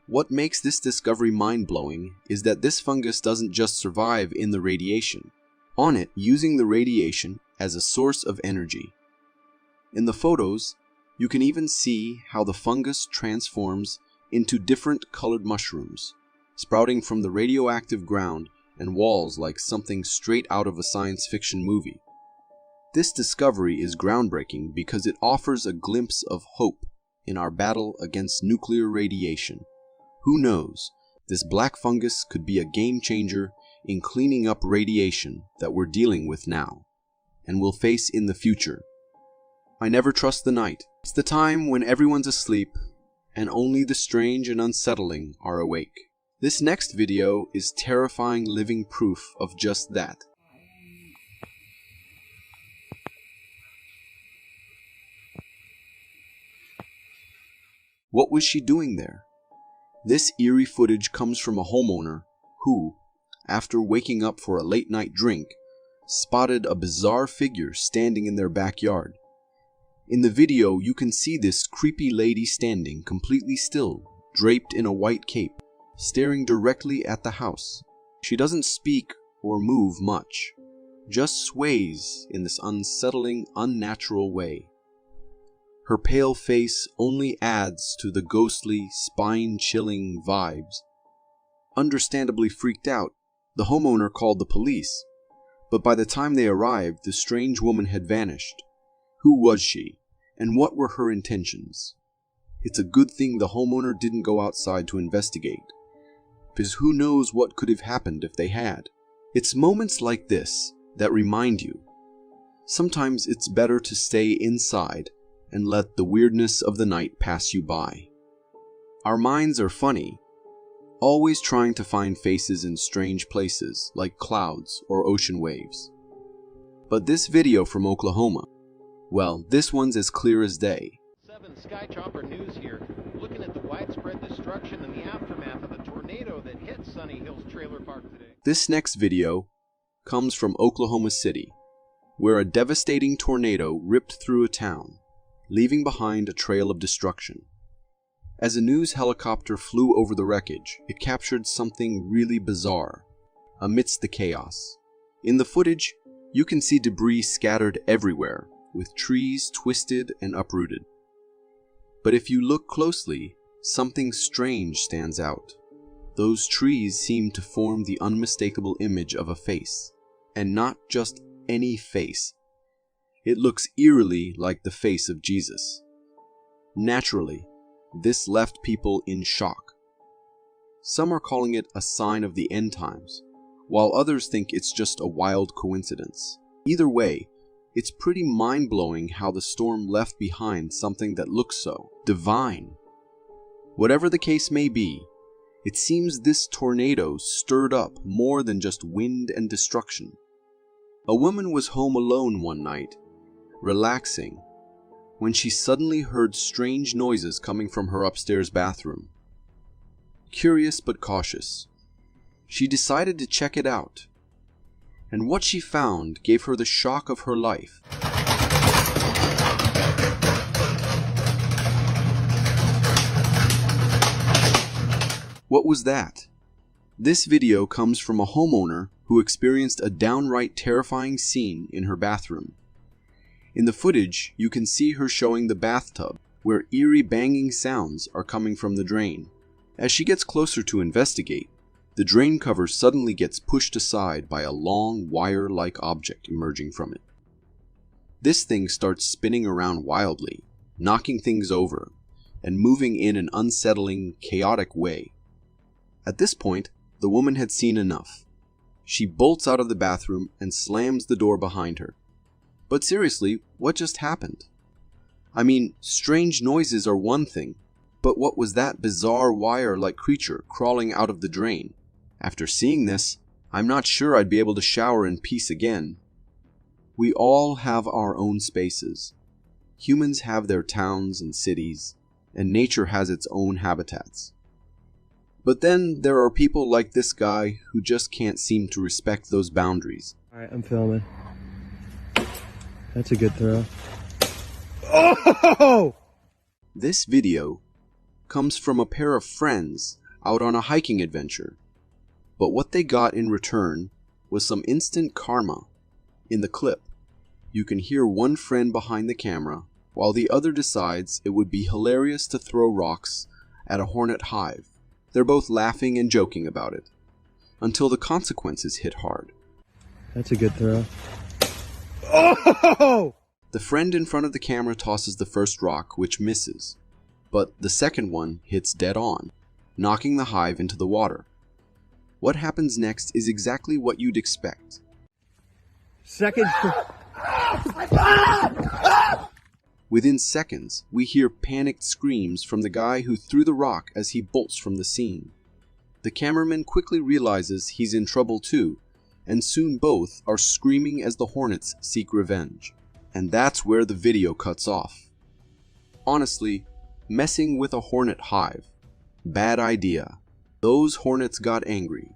What makes this discovery mind-blowing is that this fungus doesn't just survive in the radiation, on it using the radiation as a source of energy. In the photos, you can even see how the fungus transforms into different colored mushrooms, sprouting from the radioactive ground and walls like something straight out of a science fiction movie. This discovery is groundbreaking because it offers a glimpse of hope in our battle against nuclear radiation. Who knows, this black fungus could be a game changer in cleaning up radiation that we're dealing with now, and will face in the future. I never trust the night. It's the time when everyone's asleep, and only the strange and unsettling are awake. This next video is terrifying living proof of just that. What was she doing there? This eerie footage comes from a homeowner who, after waking up for a late night drink, spotted a bizarre figure standing in their backyard. In the video, you can see this creepy lady standing completely still, draped in a white cape, staring directly at the house. She doesn't speak or move much, just sways in this unsettling, unnatural way. Her pale face only adds to the ghostly, spine-chilling vibes. Understandably freaked out, the homeowner called the police, but by the time they arrived, the strange woman had vanished. Who was she, and what were her intentions? It's a good thing the homeowner didn't go outside to investigate, because who knows what could have happened if they had. It's moments like this that remind you, sometimes it's better to stay inside and let the weirdness of the night pass you by. Our minds are funny, always trying to find faces in strange places like clouds or ocean waves. But this video from Oklahoma, well, this one's as clear as day. 7 Skychopper News here, looking at the widespread destruction in the aftermath of the tornado that hit Sunny Hills Trailer Park today. This next video comes from Oklahoma City, where a devastating tornado ripped through a town, leaving behind a trail of destruction. As a news helicopter flew over the wreckage, it captured something really bizarre amidst the chaos. In the footage, you can see debris scattered everywhere, with trees twisted and uprooted. But if you look closely, something strange stands out. Those trees seem to form the unmistakable image of a face, and not just any face. It looks eerily like the face of Jesus. Naturally, this left people in shock. Some are calling it a sign of the end times, while others think it's just a wild coincidence. Either way, it's pretty mind-blowing how the storm left behind something that looks so divine. Whatever the case may be, it seems this tornado stirred up more than just wind and destruction. A woman was home alone one night, relaxing, when she suddenly heard strange noises coming from her upstairs bathroom. Curious but cautious, she decided to check it out, and what she found gave her the shock of her life. What was that? This video comes from a homeowner who experienced a downright terrifying scene in her bathroom. In the footage, you can see her showing the bathtub, where eerie banging sounds are coming from the drain. As she gets closer to investigate, the drain cover suddenly gets pushed aside by a long, wire-like object emerging from it. This thing starts spinning around wildly, knocking things over, and moving in an unsettling, chaotic way. At this point, the woman had seen enough. She bolts out of the bathroom and slams the door behind her. But seriously, what just happened? I mean, strange noises are one thing, but what was that bizarre wire-like creature crawling out of the drain? After seeing this, I'm not sure I'd be able to shower in peace again. We all have our own spaces. Humans have their towns and cities, and nature has its own habitats. But then there are people like this guy who just can't seem to respect those boundaries. Alright, I'm filming. That's a good throw. Oh! This video comes from a pair of friends out on a hiking adventure. But what they got in return was some instant karma. In the clip, you can hear one friend behind the camera, while the other decides it would be hilarious to throw rocks at a hornet hive. They're both laughing and joking about it, until the consequences hit hard. That's a good throw. Oh! The friend in front of the camera tosses the first rock, which misses, but the second one hits dead on, knocking the hive into the water. What happens next is exactly what you'd expect. Second. Within seconds, we hear panicked screams from the guy who threw the rock as he bolts from the scene. The cameraman quickly realizes he's in trouble too, and soon both are screaming as the hornets seek revenge. And that's where the video cuts off. Honestly, messing with a hornet hive, bad idea. Those hornets got angry,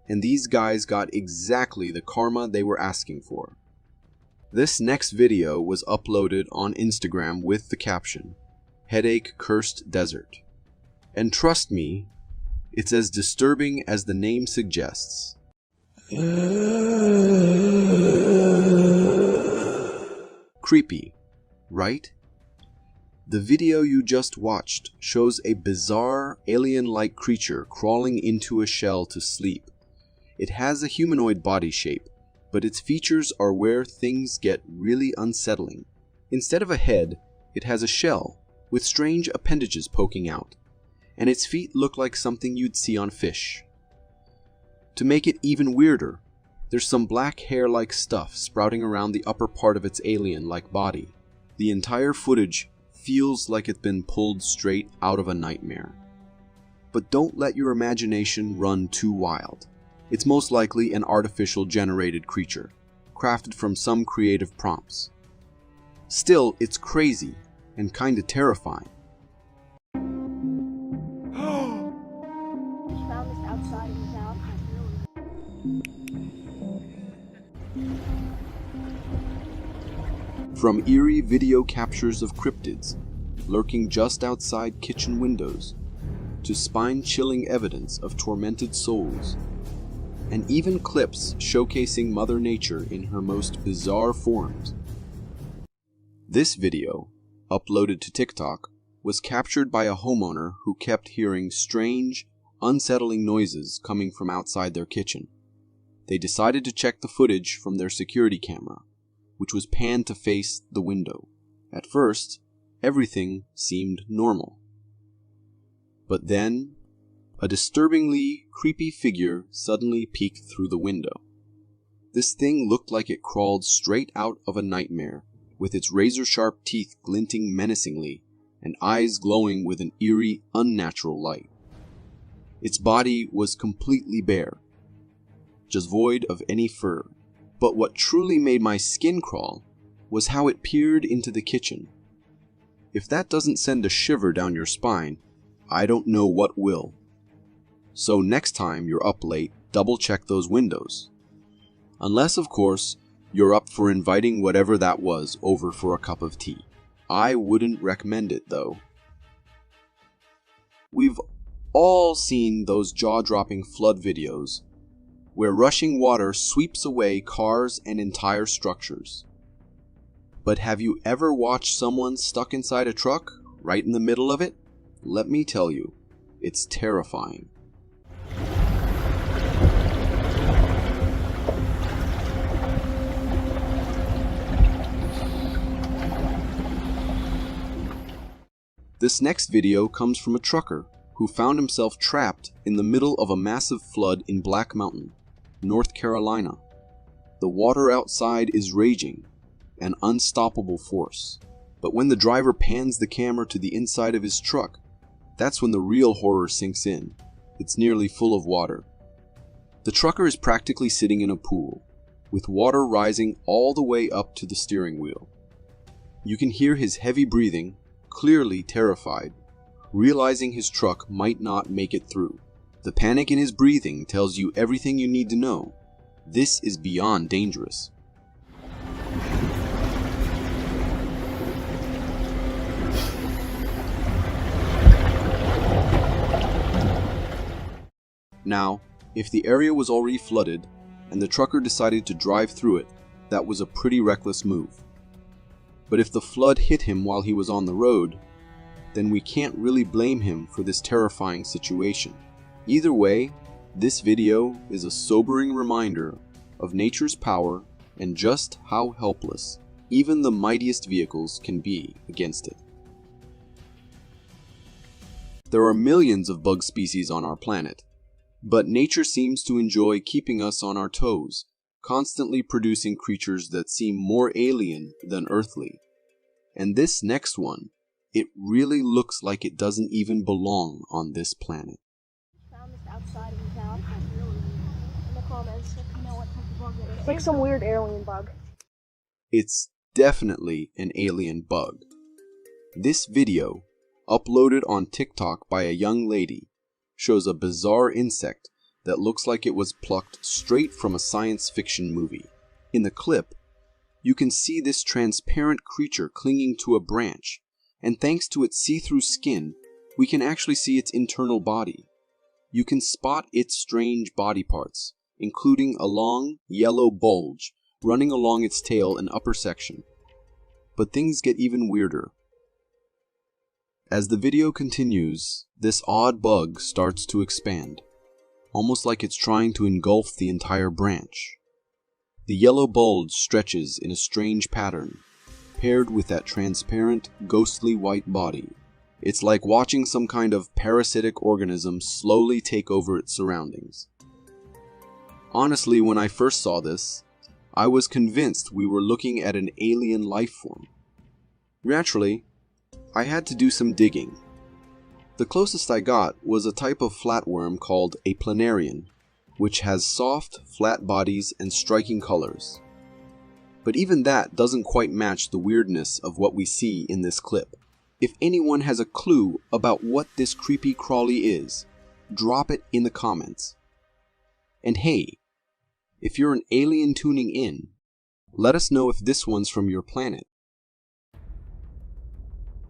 and these guys got exactly the karma they were asking for. This next video was uploaded on Instagram with the caption, "Headache Cursed Desert." And trust me, it's as disturbing as the name suggests. Creepy, right? The video you just watched shows a bizarre, alien-like creature crawling into a shell to sleep. It has a humanoid body shape, but its features are where things get really unsettling. Instead of a head, it has a shell with strange appendages poking out, and its feet look like something you'd see on fish. To make it even weirder, there's some black hair-like stuff sprouting around the upper part of its alien-like body. The entire footage feels like it's been pulled straight out of a nightmare. But don't let your imagination run too wild. It's most likely an artificial generated creature, crafted from some creative prompts. Still, it's crazy and kinda terrifying. Found this outside in the town. From eerie video captures of cryptids lurking just outside kitchen windows, to spine-chilling evidence of tormented souls, and even clips showcasing Mother Nature in her most bizarre forms. This video, uploaded to TikTok, was captured by a homeowner who kept hearing strange, unsettling noises coming from outside their kitchen. They decided to check the footage from their security camera, which was panned to face the window. At first, everything seemed normal. But then, a disturbingly creepy figure suddenly peeked through the window. This thing looked like it crawled straight out of a nightmare, with its razor-sharp teeth glinting menacingly and eyes glowing with an eerie, unnatural light. Its body was completely bare, just void of any fur. But what truly made my skin crawl was how it peered into the kitchen. If that doesn't send a shiver down your spine, I don't know what will. So next time you're up late, double check those windows. Unless, of course, you're up for inviting whatever that was over for a cup of tea. I wouldn't recommend it, though. We've all seen those jaw-dropping flood videos where rushing water sweeps away cars and entire structures. But have you ever watched someone stuck inside a truck, right in the middle of it? Let me tell you, it's terrifying. This next video comes from a trucker who found himself trapped in the middle of a massive flood in Black Mountain, North Carolina. The water outside is raging, an unstoppable force. But when the driver pans the camera to the inside of his truck, that's when the real horror sinks in. It's nearly full of water. The trucker is practically sitting in a pool, with water rising all the way up to the steering wheel. You can hear his heavy breathing, clearly terrified, realizing his truck might not make it through. The panic in his breathing tells you everything you need to know. This is beyond dangerous. Now, if the area was already flooded and the trucker decided to drive through it, that was a pretty reckless move. But if the flood hit him while he was on the road, then we can't really blame him for this terrifying situation. Either way, this video is a sobering reminder of nature's power and just how helpless even the mightiest vehicles can be against it. There are millions of bug species on our planet, but nature seems to enjoy keeping us on our toes, constantly producing creatures that seem more alien than earthly. And this next one, it really looks like it doesn't even belong on this planet. Found this outside in the town. In the comments, if you know what type of bug it is. It's like some weird alien bug. It's definitely an alien bug. This video, uploaded on TikTok by a young lady, shows a bizarre insect that looks like it was plucked straight from a science fiction movie. In the clip, you can see this transparent creature clinging to a branch, and thanks to its see-through skin, we can actually see its internal body. You can spot its strange body parts, including a long, yellow bulge running along its tail and upper section. But things get even weirder. As the video continues, this odd bug starts to expand, almost like it's trying to engulf the entire branch. The yellow bulge stretches in a strange pattern, paired with that transparent, ghostly white body. It's like watching some kind of parasitic organism slowly take over its surroundings. Honestly, when I first saw this, I was convinced we were looking at an alien life form. Naturally, I had to do some digging. The closest I got was a type of flatworm called a planarian, which has soft, flat bodies and striking colors. But even that doesn't quite match the weirdness of what we see in this clip. If anyone has a clue about what this creepy crawly is, drop it in the comments. And hey, if you're an alien tuning in, let us know if this one's from your planet.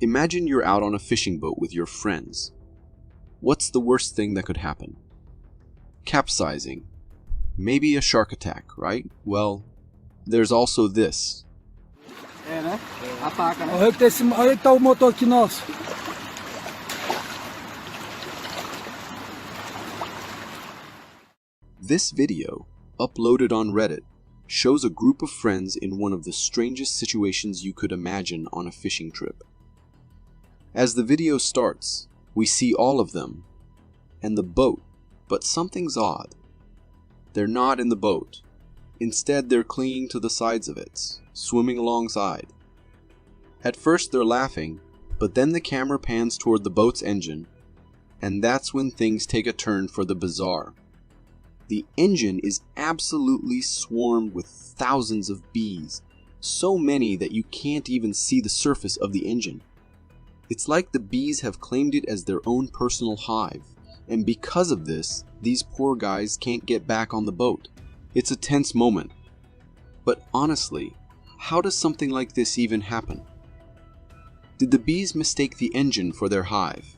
Imagine you're out on a fishing boat with your friends. What's the worst thing that could happen? Capsizing. Maybe a shark attack, right? Well, there's also this. This video, uploaded on Reddit, shows a group of friends in one of the strangest situations you could imagine on a fishing trip. As the video starts, we see all of them, and the boat, but something's odd. They're not in the boat. Instead, they're clinging to the sides of it, swimming alongside. At first they're laughing, but then the camera pans toward the boat's engine, and that's when things take a turn for the bizarre. The engine is absolutely swarmed with thousands of bees, so many that you can't even see the surface of the engine. It's like the bees have claimed it as their own personal hive, and because of this, these poor guys can't get back on the boat. It's a tense moment. But honestly, how does something like this even happen? Did the bees mistake the engine for their hive?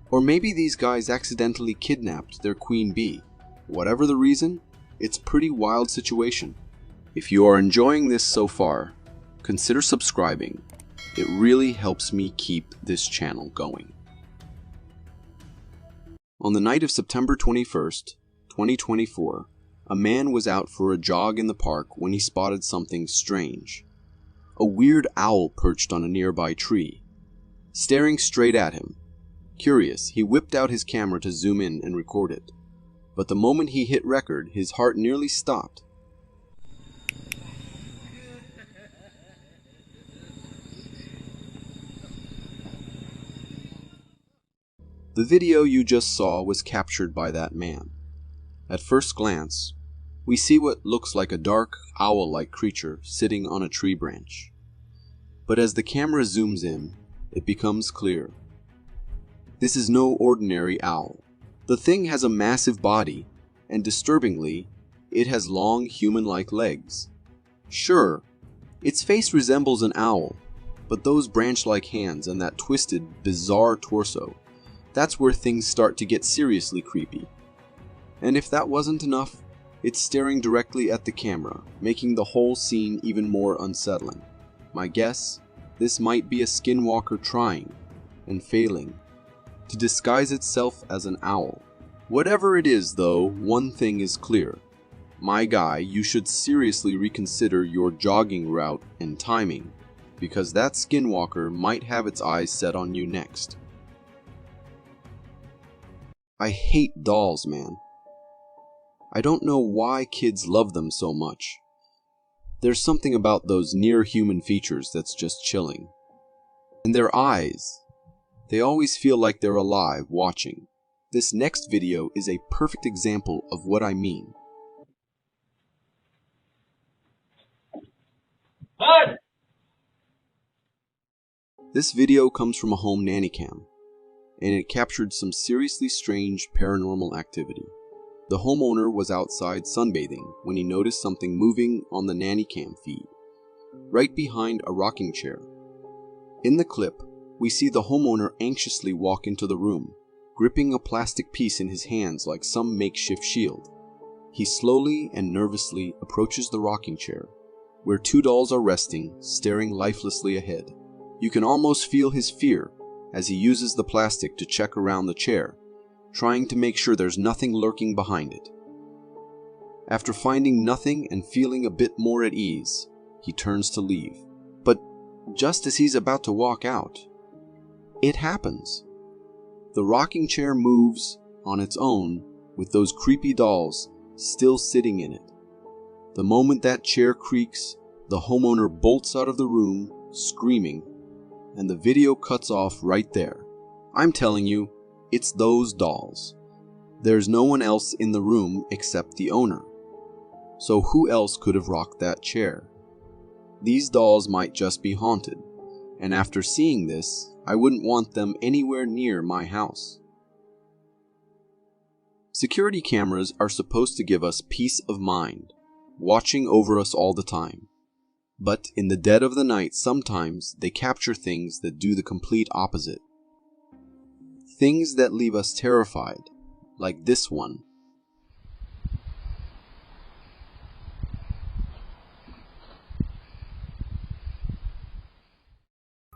Or maybe these guys accidentally kidnapped their queen bee? Whatever the reason, it's a pretty wild situation. If you are enjoying this so far, consider subscribing. It really helps me keep this channel going. On the night of September 21st, 2024, a man was out for a jog in the park when he spotted something strange. A weird owl perched on a nearby tree, staring straight at him. Curious, he whipped out his camera to zoom in and record it. But the moment he hit record, his heart nearly stopped. The video you just saw was captured by that man. At first glance, we see what looks like a dark, owl-like creature sitting on a tree branch. But as the camera zooms in, it becomes clear. This is no ordinary owl. The thing has a massive body, and disturbingly, it has long human-like legs. Sure, its face resembles an owl, but those branch-like hands and that twisted, bizarre torso, that's where things start to get seriously creepy. And if that wasn't enough, it's staring directly at the camera, making the whole scene even more unsettling. My guess, this might be a skinwalker trying, and failing, to disguise itself as an owl. Whatever it is though, one thing is clear. My guy, you should seriously reconsider your jogging route and timing, because that skinwalker might have its eyes set on you next. I hate dolls, man. I don't know why kids love them so much. There's something about those near-human features that's just chilling. And their eyes, they always feel like they're alive, watching. This next video is a perfect example of what I mean. Bud! This video comes from a home nanny cam, and it captured some seriously strange paranormal activity. The homeowner was outside sunbathing when he noticed something moving on the nanny cam feed, right behind a rocking chair. In the clip, we see the homeowner anxiously walk into the room, gripping a plastic piece in his hands like some makeshift shield. He slowly and nervously approaches the rocking chair, where two dolls are resting, staring lifelessly ahead. You can almost feel his fear, as he uses the plastic to check around the chair, trying to make sure there's nothing lurking behind it. After finding nothing and feeling a bit more at ease, he turns to leave. But just as he's about to walk out, it happens. The rocking chair moves on its own with those creepy dolls still sitting in it. The moment that chair creaks, the homeowner bolts out of the room, screaming, and the video cuts off right there. I'm telling you, it's those dolls. There's no one else in the room except the owner. So who else could have rocked that chair? These dolls might just be haunted, and after seeing this, I wouldn't want them anywhere near my house. Security cameras are supposed to give us peace of mind, watching over us all the time. But in the dead of the night, sometimes they capture things that do the complete opposite. Things that leave us terrified, like this one.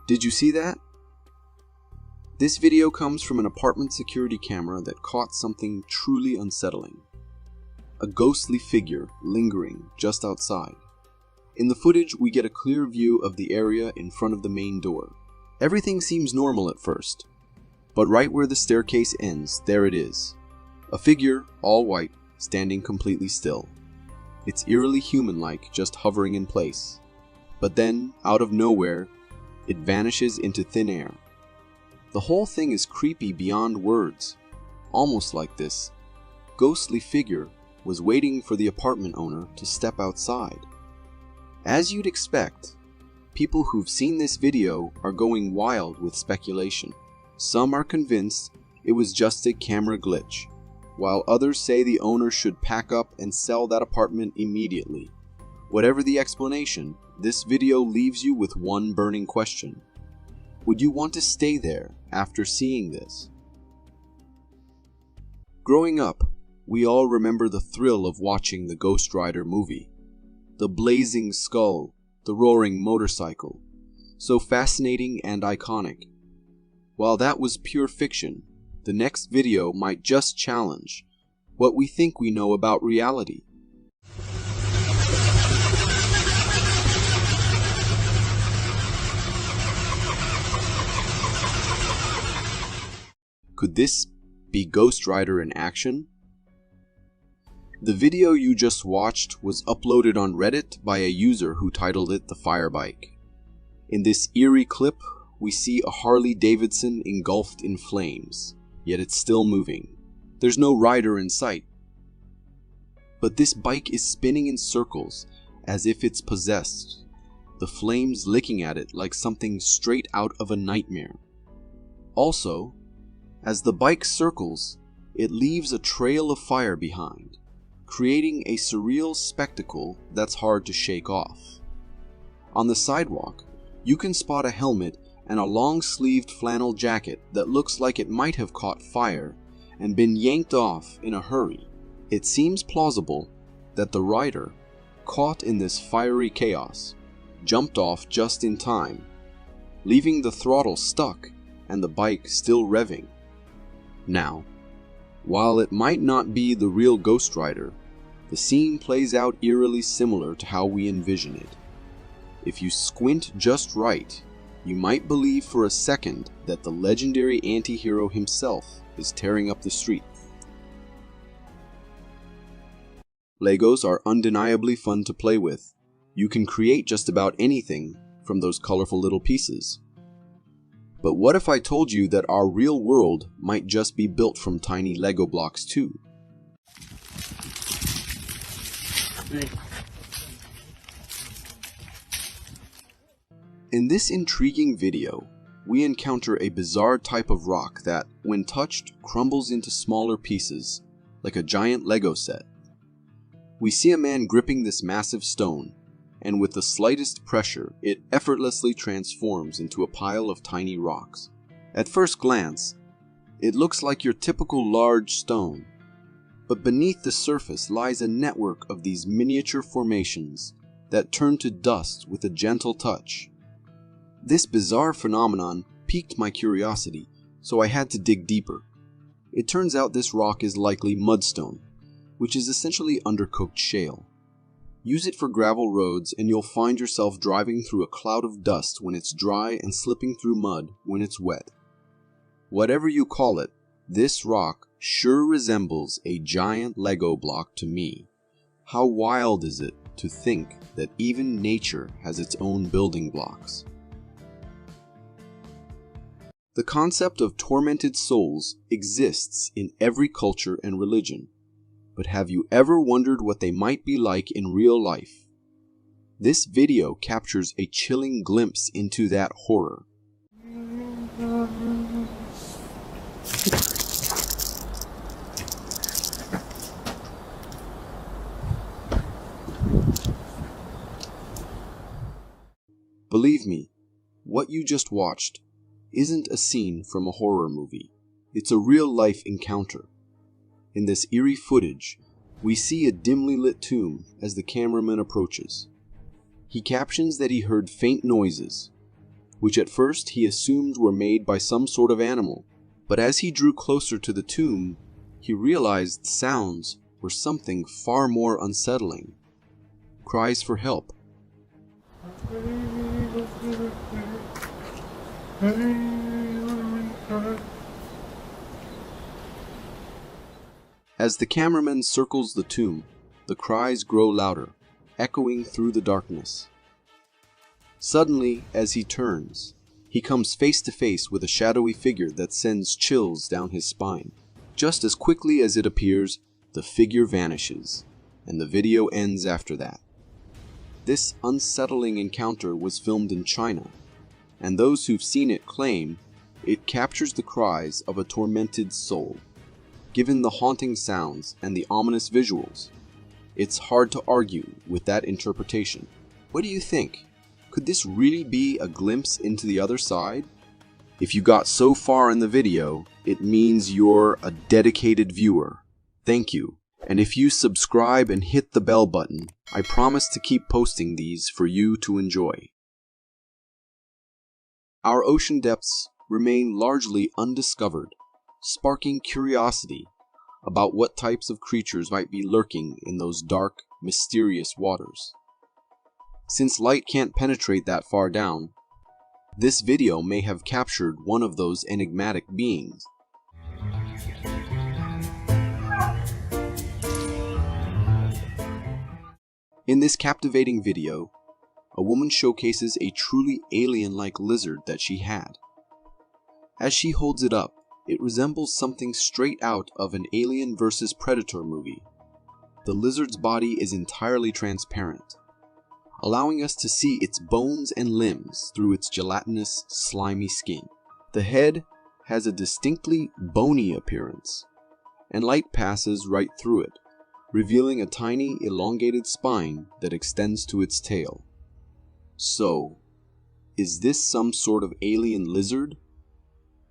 Did you see that? This video comes from an apartment security camera that caught something truly unsettling. A ghostly figure lingering just outside. In the footage, we get a clear view of the area in front of the main door. Everything seems normal at first, but right where the staircase ends, there it is. A figure, all white, standing completely still. It's eerily human-like, just hovering in place. But then, out of nowhere, it vanishes into thin air. The whole thing is creepy beyond words, almost like this ghostly figure was waiting for the apartment owner to step outside. As you'd expect, people who've seen this video are going wild with speculation. Some are convinced it was just a camera glitch, while others say the owner should pack up and sell that apartment immediately. Whatever the explanation, this video leaves you with one burning question. Would you want to stay there after seeing this? Growing up, we all remember the thrill of watching the Ghost Rider movie. The blazing skull, the roaring motorcycle, so fascinating and iconic. While that was pure fiction, the next video might just challenge what we think we know about reality. Could this be Ghost Rider in action? The video you just watched was uploaded on Reddit by a user who titled it The Fire Bike. In this eerie clip, we see a Harley Davidson engulfed in flames, yet it's still moving. There's no rider in sight. But this bike is spinning in circles as if it's possessed, the flames licking at it like something straight out of a nightmare. Also, as the bike circles, it leaves a trail of fire behind, creating a surreal spectacle that's hard to shake off. On the sidewalk, you can spot a helmet and a long-sleeved flannel jacket that looks like it might have caught fire and been yanked off in a hurry. It seems plausible that the rider, caught in this fiery chaos, jumped off just in time, leaving the throttle stuck and the bike still revving. Now, while it might not be the real Ghost Rider, the scene plays out eerily similar to how we envision it. If you squint just right, you might believe for a second that the legendary anti-hero himself is tearing up the street. Legos are undeniably fun to play with. You can create just about anything from those colorful little pieces. But what if I told you that our real world might just be built from tiny Lego blocks too? In this intriguing video, we encounter a bizarre type of rock that, when touched, crumbles into smaller pieces, like a giant Lego set. We see a man gripping this massive stone, and with the slightest pressure, it effortlessly transforms into a pile of tiny rocks. At first glance, it looks like your typical large stone, but beneath the surface lies a network of these miniature formations that turn to dust with a gentle touch. This bizarre phenomenon piqued my curiosity, so I had to dig deeper. It turns out this rock is likely mudstone, which is essentially undercooked shale. Use it for gravel roads and you'll find yourself driving through a cloud of dust when it's dry and slipping through mud when it's wet. Whatever you call it, this rock sure resembles a giant Lego block to me. How wild is it to think that even nature has its own building blocks? The concept of tormented souls exists in every culture and religion. But have you ever wondered what they might be like in real life? This video captures a chilling glimpse into that horror. Believe me, what you just watched isn't a scene from a horror movie. It's a real-life encounter. In this eerie footage, we see a dimly lit tomb as the cameraman approaches. He captions that he heard faint noises, which at first he assumed were made by some sort of animal, but as he drew closer to the tomb, he realized the sounds were something far more unsettling. Cries for help. As the cameraman circles the tomb, the cries grow louder, echoing through the darkness. Suddenly, as he turns, he comes face to face with a shadowy figure that sends chills down his spine. Just as quickly as it appears, the figure vanishes, and the video ends after that. This unsettling encounter was filmed in China, and those who've seen it claim it captures the cries of a tormented soul. Given the haunting sounds and the ominous visuals, it's hard to argue with that interpretation. What do you think? Could this really be a glimpse into the other side? If you got so far in the video, it means you're a dedicated viewer. Thank you. And if you subscribe and hit the bell button, I promise to keep posting these for you to enjoy. Our ocean depths remain largely undiscovered, sparking curiosity about what types of creatures might be lurking in those dark, mysterious waters. Since light can't penetrate that far down, this video may have captured one of those enigmatic beings. In this captivating video, a woman showcases a truly alien-like lizard that she had. As she holds it up, it resembles something straight out of an Alien vs. Predator movie. The lizard's body is entirely transparent, allowing us to see its bones and limbs through its gelatinous, slimy skin. The head has a distinctly bony appearance, and light passes right through it, revealing a tiny, elongated spine that extends to its tail. So, is this some sort of alien lizard?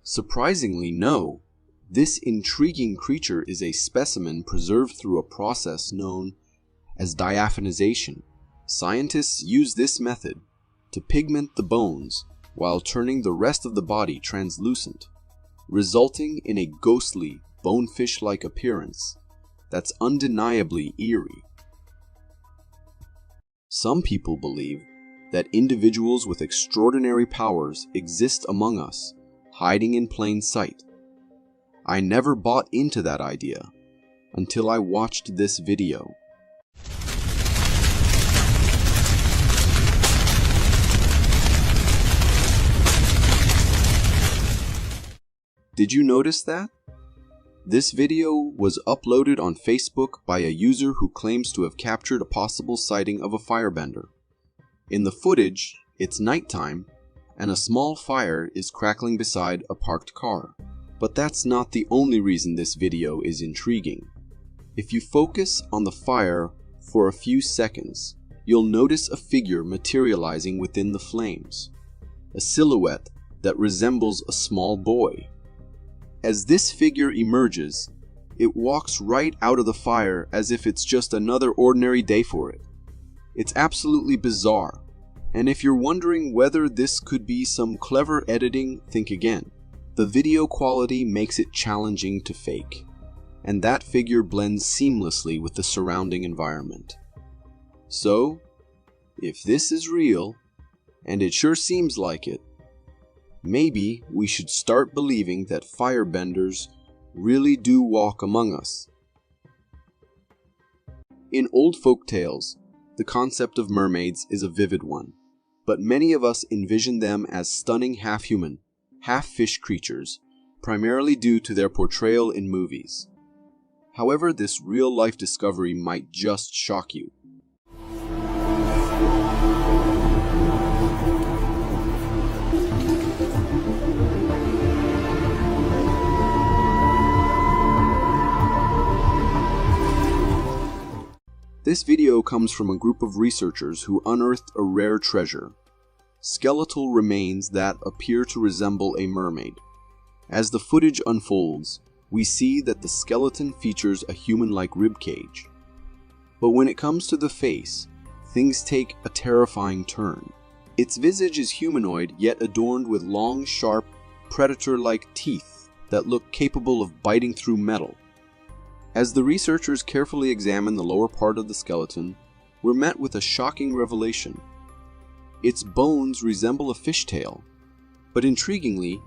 Surprisingly, no. This intriguing creature is a specimen preserved through a process known as diaphanization. Scientists use this method to pigment the bones while turning the rest of the body translucent, resulting in a ghostly, bonefish-like appearance that's undeniably eerie. Some people believe that individuals with extraordinary powers exist among us, hiding in plain sight. I never bought into that idea until I watched this video. Did you notice that? This video was uploaded on Facebook by a user who claims to have captured a possible sighting of a firebender. In the footage, it's nighttime, and a small fire is crackling beside a parked car. But that's not the only reason this video is intriguing. If you focus on the fire for a few seconds, you'll notice a figure materializing within the flames, a silhouette that resembles a small boy. As this figure emerges, it walks right out of the fire as if it's just another ordinary day for it. It's absolutely bizarre, And if you're wondering whether this could be some clever editing, think again. The video quality makes it challenging to fake, and that figure blends seamlessly with the surrounding environment. So, if this is real, and it sure seems like it, maybe we should start believing that firebenders really do walk among us. In old folk tales, the concept of mermaids is a vivid one, but many of us envision them as stunning half-human, half-fish creatures, primarily due to their portrayal in movies. However, this real-life discovery might just shock you. This video comes from a group of researchers who unearthed a rare treasure, skeletal remains that appear to resemble a mermaid. As the footage unfolds, we see that the skeleton features a human-like ribcage. But when it comes to the face, things take a terrifying turn. Its visage is humanoid, yet adorned with long, sharp, predator-like teeth that look capable of biting through metal. As the researchers carefully examine the lower part of the skeleton, we're met with a shocking revelation. Its bones resemble a fishtail, but intriguingly,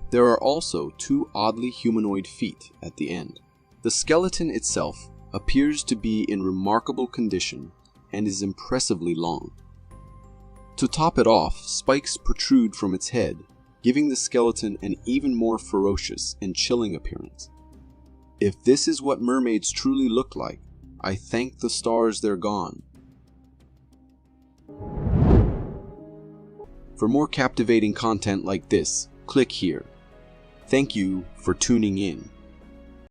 there are also two oddly humanoid feet at the end. The skeleton itself appears to be in remarkable condition and is impressively long. To top it off, spikes protrude from its head, giving the skeleton an even more ferocious and chilling appearance. If this is what mermaids truly look like, I thank the stars they're gone. For more captivating content like this, click here. Thank you for tuning in.